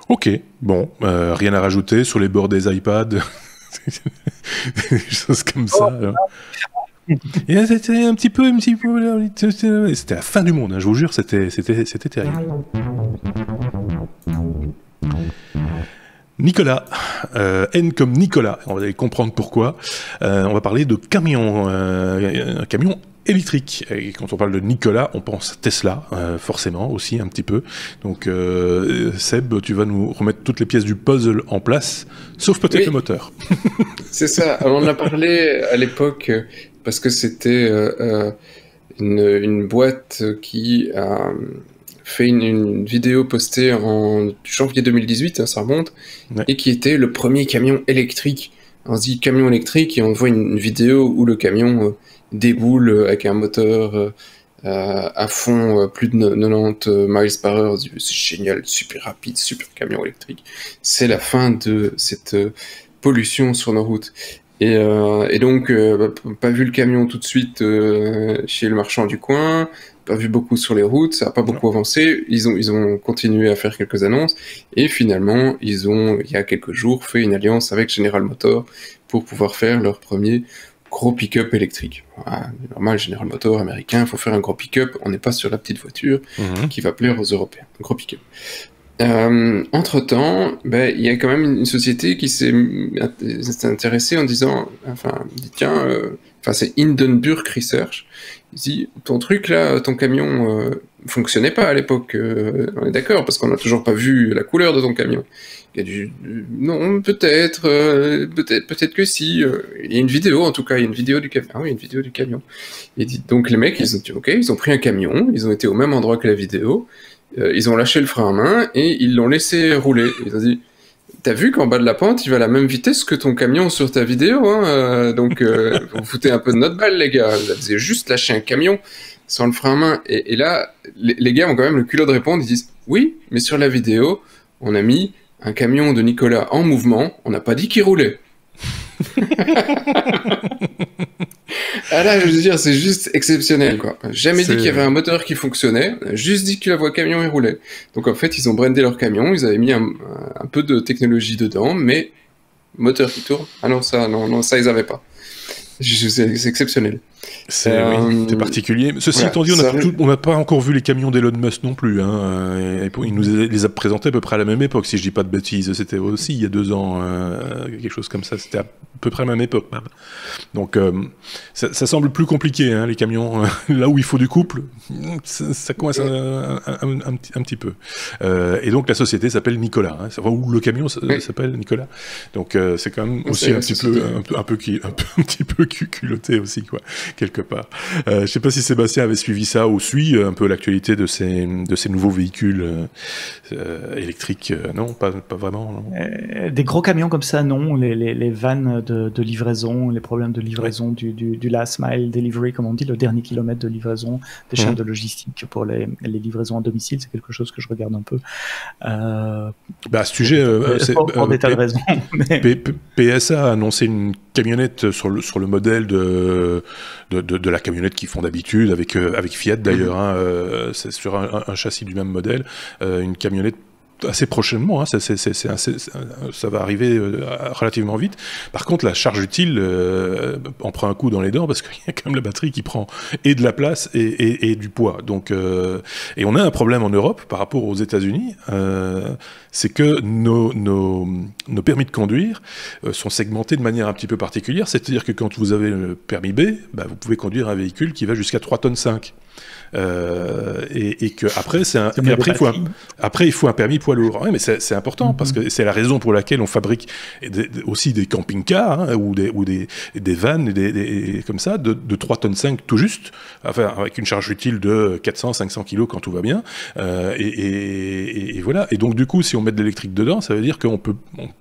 Ok, bon, rien à rajouter sur les bords des iPads, des choses comme ça. Et c'était un petit peu, c'était la fin du monde, hein, je vous jure, c'était terrible. Nicolas, N comme Nicolas, on va aller comprendre pourquoi. On va parler de camion, un camion électrique. Et quand on parle de Nicolas, on pense Tesla, forcément aussi un petit peu. Donc Seb, tu vas nous remettre toutes les pièces du puzzle en place, sauf peut-être le moteur. C'est ça. Alors, on en a parlé à l'époque parce que c'était une boîte qui a fait une vidéo postée en janvier 2018, hein, ça remonte, et qui était le premier camion électrique. On se dit camion électrique et on voit une vidéo où le camion déboule avec un moteur à fond, plus de 90 miles par heure. C'est génial, super rapide, super camion électrique. C'est la fin de cette pollution sur nos routes. Et donc, pas vu le camion tout de suite chez le marchand du coin, pas vu beaucoup sur les routes, ça n'a pas beaucoup avancé. Ils ont continué à faire quelques annonces, et finalement, ils ont, il y a quelques jours, fait une alliance avec General Motors pour pouvoir faire leur premier gros pick-up électrique. Voilà, normal, General Motors américain, il faut faire un gros pick-up, on n'est pas sur la petite voiture qui va plaire aux Européens. Un gros pick-up. Entre-temps, il y a quand même une société qui s'est intéressée en disant, tiens, c'est Hindenburg Research. Il dit, ton truc là, ton camion fonctionnait pas à l'époque, on est d'accord, parce qu'on n'a toujours pas vu la couleur de ton camion. Il y a non, peut-être que si. Il y a une vidéo, en tout cas, il y a une vidéo du camion. Ah oui, une vidéo du camion. Il dit, donc les mecs, ils ont dit, ok, ils ont pris un camion, ils ont été au même endroit que la vidéo, ils ont lâché le frein à main et ils l'ont laissé rouler. Ils ont dit, t'as vu qu'en bas de la pente, il va à la même vitesse que ton camion sur ta vidéo, hein, donc vous foutez un peu de notre balle, les gars. Vous avez juste lâché un camion sans le frein à main. Et là, les gars ont quand même le culot de répondre. Ils disent, oui, mais sur la vidéo, on a mis un camion de Nicolas en mouvement, on n'a pas dit qu'il roulait. Ah là, je veux dire, c'est juste exceptionnel, quoi. Jamais dit qu'il y avait un moteur qui fonctionnait, juste dit que la voie camion, il roulait. Donc en fait, ils ont brandé leur camion, ils avaient mis un peu de technologie dedans, mais moteur qui tourne, ah non, ça, ils avaient pas. C'est exceptionnel. C'est particulier. Ceci étant dit, on n'a pas encore vu les camions d'Elon Musk non plus. Il nous les a présentés à peu près à la même époque, si je dis pas de bêtises. C'était aussi il y a 2 ans, quelque chose comme ça. C'était à peu près à la même époque même. Donc ça semble plus compliqué, les camions. Là où il faut du couple, ça coince un petit peu. Et donc la société s'appelle Nikola, ou le camion s'appelle Nikola. Donc c'est quand même aussi un petit peu culotté aussi, quoi, quelque part. Je sais pas si Sébastien avait suivi ça ou suit un peu l'actualité de ces nouveaux véhicules électriques. Non, pas vraiment. Non. Des gros camions comme ça, non. Les vannes de livraison, les problèmes de livraison du last mile delivery, comme on dit, le dernier kilomètre de livraison, des chaînes de logistique pour les livraisons à domicile, c'est quelque chose que je regarde un peu. À ce sujet, pour des tas de raisons. PSA a annoncé une camionnette sur le modèle de la camionnette qu'ils font d'habitude avec Fiat d'ailleurs. C'est sur un châssis du même modèle, une camionnette assez prochainement, ça va arriver relativement vite. Par contre, la charge utile en prend un coup dans les dents parce qu'il y a quand même la batterie qui prend et de la place et du poids. Donc, et on a un problème en Europe par rapport aux États-Unis, c'est que nos permis de conduire sont segmentés de manière un petit peu particulière. C'est-à-dire que quand vous avez le permis B, vous pouvez conduire un véhicule qui va jusqu'à 3,5 tonnes. Et que après il faut un permis poids lourd. Ouais, mais c'est important parce que c'est la raison pour laquelle on fabrique aussi des camping-cars ou des vannes et comme ça de 3,5 tonnes tout juste, enfin avec une charge utile de 400-500 kilos quand tout va bien. Et voilà. Et donc du coup, si on met de l'électrique dedans, ça veut dire qu'on peut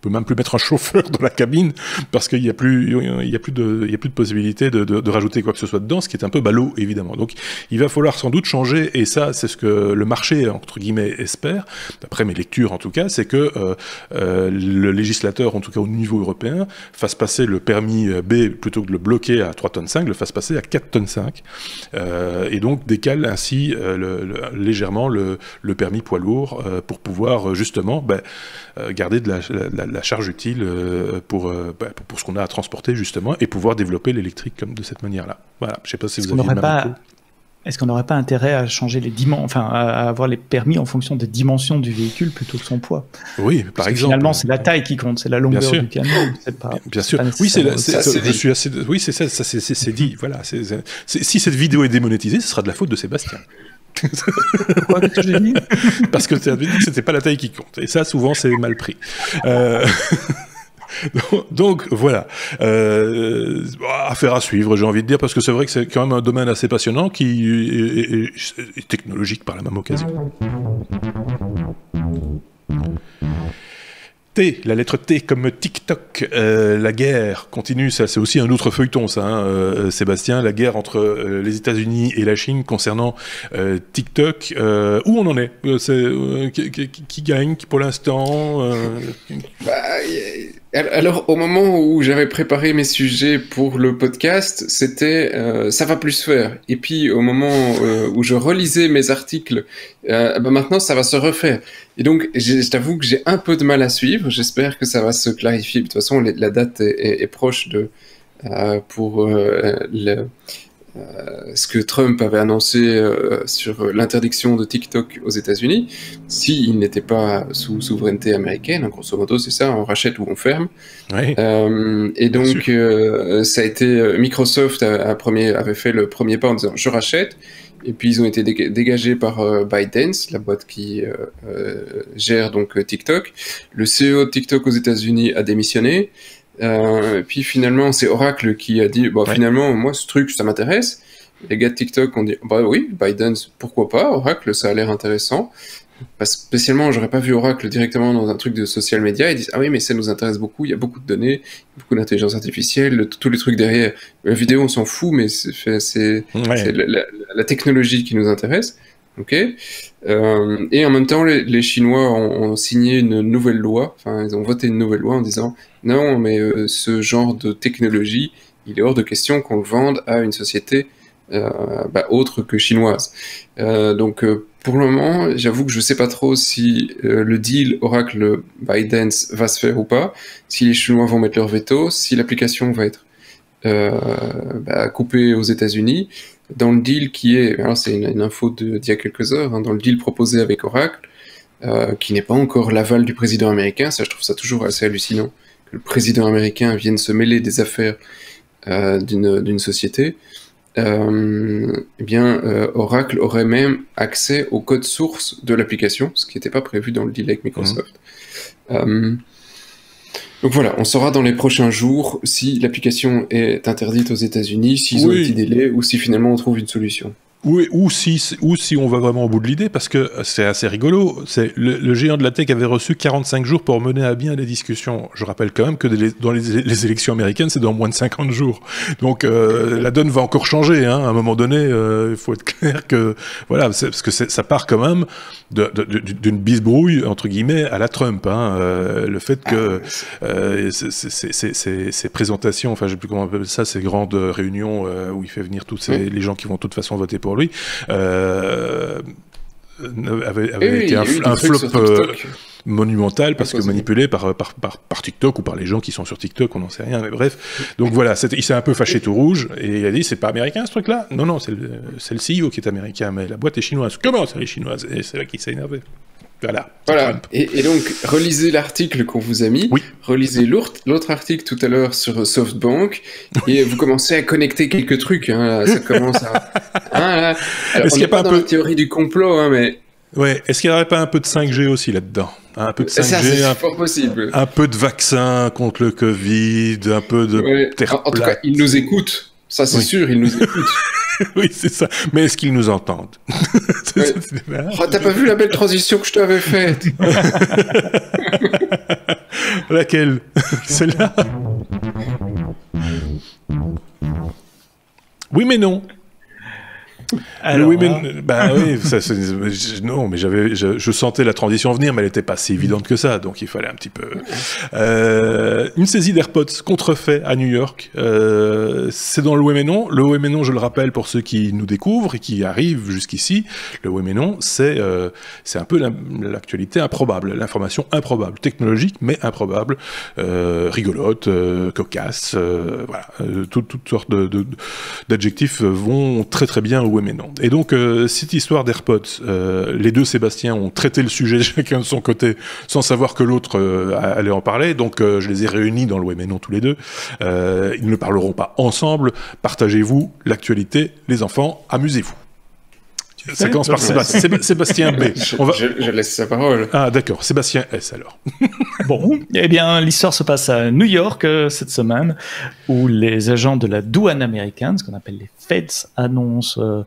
même plus mettre un chauffeur dans la cabine parce qu'il y a plus de possibilité de rajouter quoi que ce soit dedans, ce qui est un peu ballot évidemment. Donc il va falloir sans doute changer, et ça c'est ce que le marché entre guillemets espère, d'après mes lectures en tout cas, c'est que le législateur, en tout cas au niveau européen, fasse passer le permis B, plutôt que de le bloquer à 3,5 tonnes, le fasse passer à 4,5 tonnes, et donc décale ainsi légèrement le permis poids lourd pour pouvoir justement garder de la charge utile pour ce qu'on a à transporter justement, et pouvoir développer l'électrique comme de cette manière-là. Voilà, je sais pas si vous avez le même coup. Est-ce qu'on n'aurait pas intérêt à changer à avoir les permis en fonction des dimensions du véhicule plutôt que son poids? Oui, par exemple. Finalement, c'est la taille qui compte, c'est la longueur du camion. Bien sûr. Oui, c'est dit. Voilà. Si cette vidéo est démonétisée, ce sera de la faute de Sébastien. Pourquoi, qu'est-ce que j'ai dit? Parce que tu as dit que c'était pas la taille qui compte. Et ça, souvent, c'est mal pris. Donc voilà, affaire à suivre, j'ai envie de dire, parce que c'est vrai que c'est quand même un domaine assez passionnant qui est technologique par la même occasion. T, la lettre T comme TikTok, la guerre continue, ça c'est aussi un autre feuilleton ça, Sébastien, la guerre entre les États-Unis et la Chine concernant TikTok, où on en est, qui gagne pour l'instant Alors, au moment où j'avais préparé mes sujets pour le podcast, c'était ça va plus se faire. Et puis, au moment où je relisais mes articles, maintenant, ça va se refaire. Et donc, je t'avoue que j'ai un peu de mal à suivre. J'espère que ça va se clarifier. De toute façon, la date est proche pour ce que Trump avait annoncé sur l'interdiction de TikTok aux États-Unis, s'il n'était pas sous souveraineté américaine, grosso modo c'est ça, on rachète ou on ferme. Oui. Et donc ça a été Microsoft avait fait le premier pas en disant je rachète, et puis ils ont été dégagés par ByteDance, la boîte qui gère donc TikTok. Le CEO de TikTok aux États-Unis a démissionné. Puis finalement, c'est Oracle qui a dit finalement, moi, ce truc, ça m'intéresse. Les gars de TikTok ont dit oui, ByteDance, pourquoi pas. Oracle, ça a l'air intéressant. Spécialement, j'aurais pas vu Oracle directement dans un truc de social media. Ils disent ah oui, mais ça nous intéresse beaucoup. Il y a beaucoup de données, beaucoup d'intelligence artificielle, tous les trucs derrière. La vidéo, on s'en fout, mais c'est la technologie qui nous intéresse. Ok. Et en même temps, les Chinois ont signé une nouvelle loi, enfin, ils ont voté une nouvelle loi en disant non, mais ce genre de technologie, il est hors de question qu'on le vende à une société autre que chinoise. Pour le moment, j'avoue que je sais pas trop si le deal Oracle-ByteDance va se faire ou pas, si les Chinois vont mettre leur veto, si l'application va être coupée aux États-Unis. Dans le deal alors c'est une info d'il y a quelques heures, hein, dans le deal proposé avec Oracle, qui n'est pas encore l'aval du président américain, ça je trouve ça toujours assez hallucinant, que le président américain vienne se mêler des affaires d'une société. Oracle aurait même accès au code source de l'application, ce qui n'était pas prévu dans le deal avec Microsoft. Donc voilà, on saura dans les prochains jours si l'application est interdite aux États-Unis, s'ils ont un petit délai, ou si finalement on trouve une solution. Oui, ou si on va vraiment au bout de l'idée, parce que c'est assez rigolo. C'est le géant de la tech avait reçu 45 jours pour mener à bien les discussions. Je rappelle quand même que dans les élections américaines, c'est dans moins de 50 jours. Donc la donne va encore changer. Hein. À un moment donné, il faut être clair que voilà, parce que ça part quand même d'une bisbrouille entre guillemets à la Trump. Hein. Le fait que ces présentations, enfin je sais plus comment on appelle ça, ces grandes réunions où il fait venir tous les gens qui vont de toute façon voter pour lui, avait été un flop monumental parce que manipulé par TikTok ou par les gens qui sont sur TikTok, on n'en sait rien, mais bref. Donc voilà, il s'est un peu fâché tout rouge et il a dit c'est pas américain ce truc-là. Non, c'est le CEO qui est américain, mais la boîte est chinoise. Comment ça, elle est chinoise? Et c'est là qu'il s'est énervé. Voilà. Et donc, relisez l'article qu'on vous a mis, relisez l'autre article tout à l'heure sur SoftBank, et vous commencez à connecter quelques trucs. Hein, ça commence à... Alors, est-ce qu'il n'y a pas la théorie du complot, hein, mais... Ouais, est-ce qu'il n'y aurait pas un peu de 5G aussi là-dedans? Un peu de 5G, c'est fort possible. Un peu de vaccin contre le Covid, un peu de terre en tout cas, ils nous écoutent. Ça, c'est sûr, ils nous écoutent. Oui, c'est ça. Mais est-ce qu'ils nous entendent? T'as pas vu la belle transition que je t'avais faite? Laquelle? Celle-là? Oui, mais non. Alors, oui, mais non, mais je sentais la transition venir, mais elle n'était pas si évidente que ça, donc il fallait un petit peu. Une saisie d'AirPods contrefait à New York. C'est dans le oui mais non. Le oui mais non, je le rappelle pour ceux qui nous découvrent et qui arrivent jusqu'ici. Le oui mais non, c'est un peu l'actualité improbable, l'information improbable, technologique mais improbable, rigolote, cocasse, voilà, toutes sortes d'adjectifs vont très très bien au oui mais non. Et donc cette histoire d'AirPods, les deux Sébastien ont traité le sujet chacun de son côté sans savoir que l'autre allait en parler, donc je les ai réunis dans le oui mais non tous les deux. Ils ne parleront pas ensemble. Partagez-vous l'actualité, les enfants, amusez-vous. Ça commence par Sébastien B. Je laisse sa parole. Ah d'accord, Sébastien S alors. Bon, eh bien l'histoire se passe à New York cette semaine, où les agents de la douane américaine, ce qu'on appelle les Feds, annoncent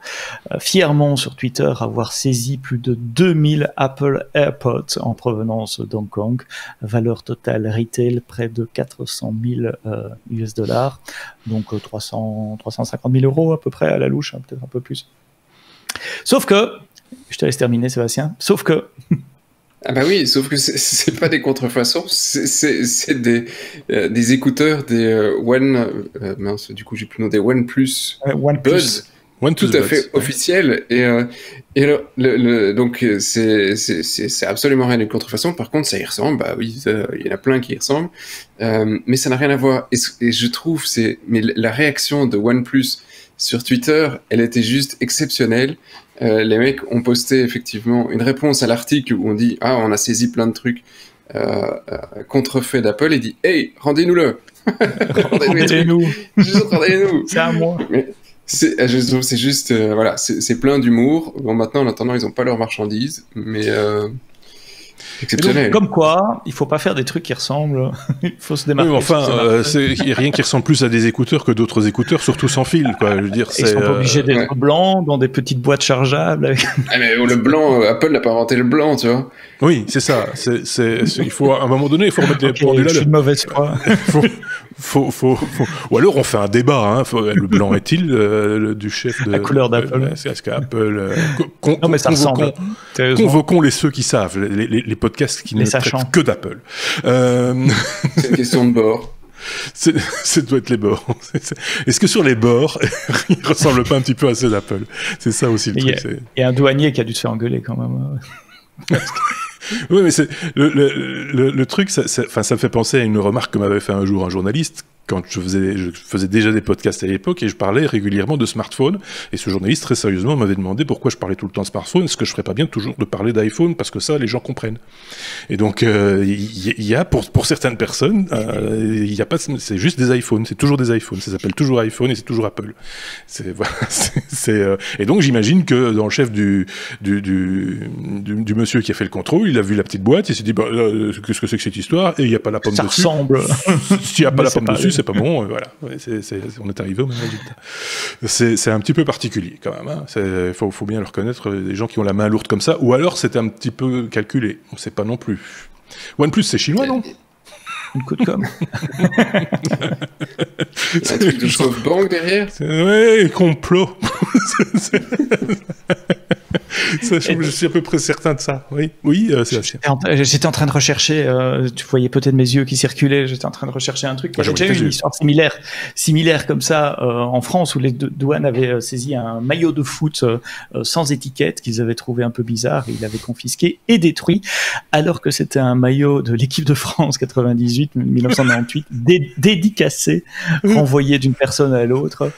fièrement sur Twitter avoir saisi plus de 2000 Apple AirPods en provenance d'Hong Kong, valeur totale retail près de 400 000 US dollars, donc 350 000 euros à peu près à la louche, hein, peut-être un peu plus. Sauf que, je te laisse terminer Sébastien, sauf que... Ah bah oui, sauf que c'est pas des contrefaçons, c'est des écouteurs, des mince, du coup j'ai plus le nom, des OnePlus Buds, tout à fait officiels, et alors, donc c'est absolument rien de contrefaçon. Par contre ça y ressemble, bah oui, il y en a plein qui y ressemblent, mais ça n'a rien à voir, et je trouve, mais la réaction de OnePlus sur Twitter, elle était juste exceptionnelle. Les mecs ont posté effectivement une réponse à l'article où on dit « Ah, on a saisi plein de trucs contrefaits d'Apple » et dit « Hey, rendez-nous-le !» Rendez-nous. Juste rendez-nous. C'est à moi. Je trouve c'est juste, voilà, c'est plein d'humour. Bon, maintenant, en attendant, ils n'ont pas leurs marchandises, mais... exceptionnel. Donc, comme quoi, il faut pas faire des trucs qui ressemblent. Il faut se démarquer. Oui, enfin, il y a rien qui ressemble plus à des écouteurs que d'autres écouteurs, surtout sans fil, quoi. Je veux dire, ils sont pas obligés d'être blancs dans des petites boîtes chargeables. Ah, mais le blanc, Apple n'a pas inventé le blanc, tu vois. Oui, c'est ça. Il faut à un moment donné, il faut remettre les pendules à l'heure. Je suis de mauvaise foi. Ou alors on fait un débat. Hein. Le blanc est-il du chef de... La couleur d'Apple. Est-ce qu'Apple... non, mais ça ressemble. Convoquons ceux qui savent, les podcasts qui ne traitent que d'Apple. C'est une question de bord. Ça doit être les bords. Est-ce que sur les bords, ils ne ressemblent pas un petit peu à ceux d'Apple? C'est ça aussi le truc. Il y a un douanier qui a dû se faire engueuler quand même. Oui, mais le truc, ça me fait penser à une remarque que m'avait fait un jour un journaliste quand je faisais déjà des podcasts à l'époque et je parlais régulièrement de smartphone. Et ce journaliste, très sérieusement, m'avait demandé pourquoi je parlais tout le temps de smartphone. Est-ce que je ferais pas bien toujours de parler d'iPhone parce que ça, les gens comprennent. Et donc, il y a pour certaines personnes, il y a pas, c'est juste des iPhones. C'est toujours des iPhones. Ça s'appelle toujours iPhone et c'est toujours Apple. Et donc, j'imagine que dans le chef du monsieur qui a fait le contrôle, il a vu la petite boîte, il s'est dit, qu'est-ce que c'est que cette histoire? Et il n'y a pas la pomme dessus. Ça ressemble. S'il n'y a pas la pomme dessus, c'est pas bon. Voilà. On est arrivé au même résultat. C'est un petit peu particulier quand même. Hein. Faut bien le reconnaître, les gens qui ont la main lourde comme ça. Ou alors c'est un petit peu calculé. On ne sait pas non plus. OnePlus, c'est chinois, non? Une coup de com'. C'est un truc de SoftBank derrière? Ouais, complot. Je suis à peu près certain de ça. Oui, c'est assez. J'étais en train de rechercher, tu voyais peut-être mes yeux qui circulaient, j'étais en train de rechercher un truc. J'ai déjà eu une histoire similaire comme ça en France où les douanes avaient saisi un maillot de foot sans étiquette qu'ils avaient trouvé un peu bizarre et ils l'avaient confisqué et détruit alors que c'était un maillot de l'équipe de France 1998 dédicacé, renvoyé d'une personne à l'autre.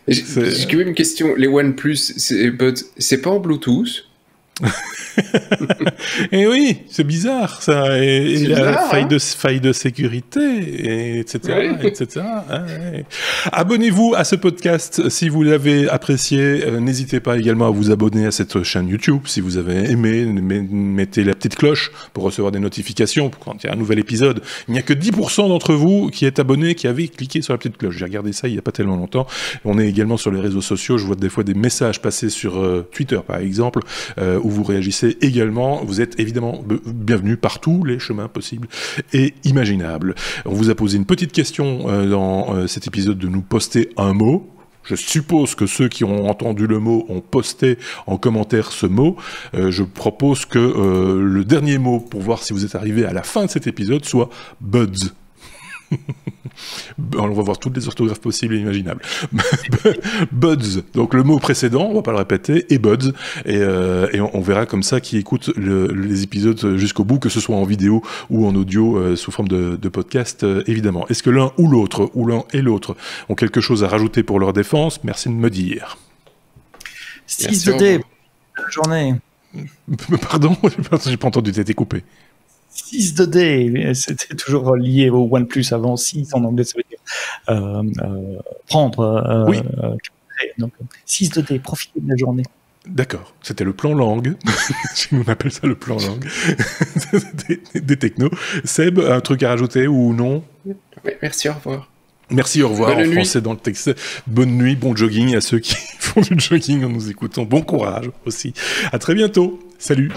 J'ai quand même une question. Les OnePlus, c'est pas en Bluetooth? Et oui, c'est bizarre ça. Et la faille de sécurité, etc. Ouais. etc. Ouais. Abonnez-vous à ce podcast si vous l'avez apprécié. N'hésitez pas également à vous abonner à cette chaîne YouTube si vous avez aimé. Mettez la petite cloche pour recevoir des notifications quand il y a un nouvel épisode. Il n'y a que 10% d'entre vous qui êtes abonnés, qui avez cliqué sur la petite cloche. J'ai regardé ça il n'y a pas tellement longtemps. On est également sur les réseaux sociaux. Je vois des fois des messages passer sur Twitter par exemple, où vous réagissez également. Vous êtes évidemment bienvenus par tous les chemins possibles et imaginables. On vous a posé une petite question dans cet épisode de nous poster un mot. Je suppose que ceux qui ont entendu le mot ont posté en commentaire ce mot. Je propose que le dernier mot pour voir si vous êtes arrivé à la fin de cet épisode soit buds. On va voir toutes les orthographes possibles et imaginables. Buds, donc le mot précédent, on va pas le répéter, et buds, et on verra comme ça qui écoute les épisodes jusqu'au bout, que ce soit en vidéo ou en audio sous forme de podcast, évidemment. Est-ce que l'un ou l'un et l'autre ont quelque chose à rajouter pour leur défense? Merci de me dire. 6 de D, bonne journée. Pardon, j'ai pas entendu, t'as été coupé. 6 de D, c'était toujours lié au OnePlus avant 6 en anglais, ça veut dire prendre. Oui. Donc 6 de D, profitez de la journée. D'accord, c'était le plan langue. On appelle ça le plan langue. des technos. Seb, un truc à rajouter ou non? Oui, merci, au revoir. Merci, au revoir. Bonne en nuit. Français dans le texte. Bonne nuit, bon jogging à ceux qui font du jogging en nous écoutant. Bon courage aussi. À très bientôt. Salut.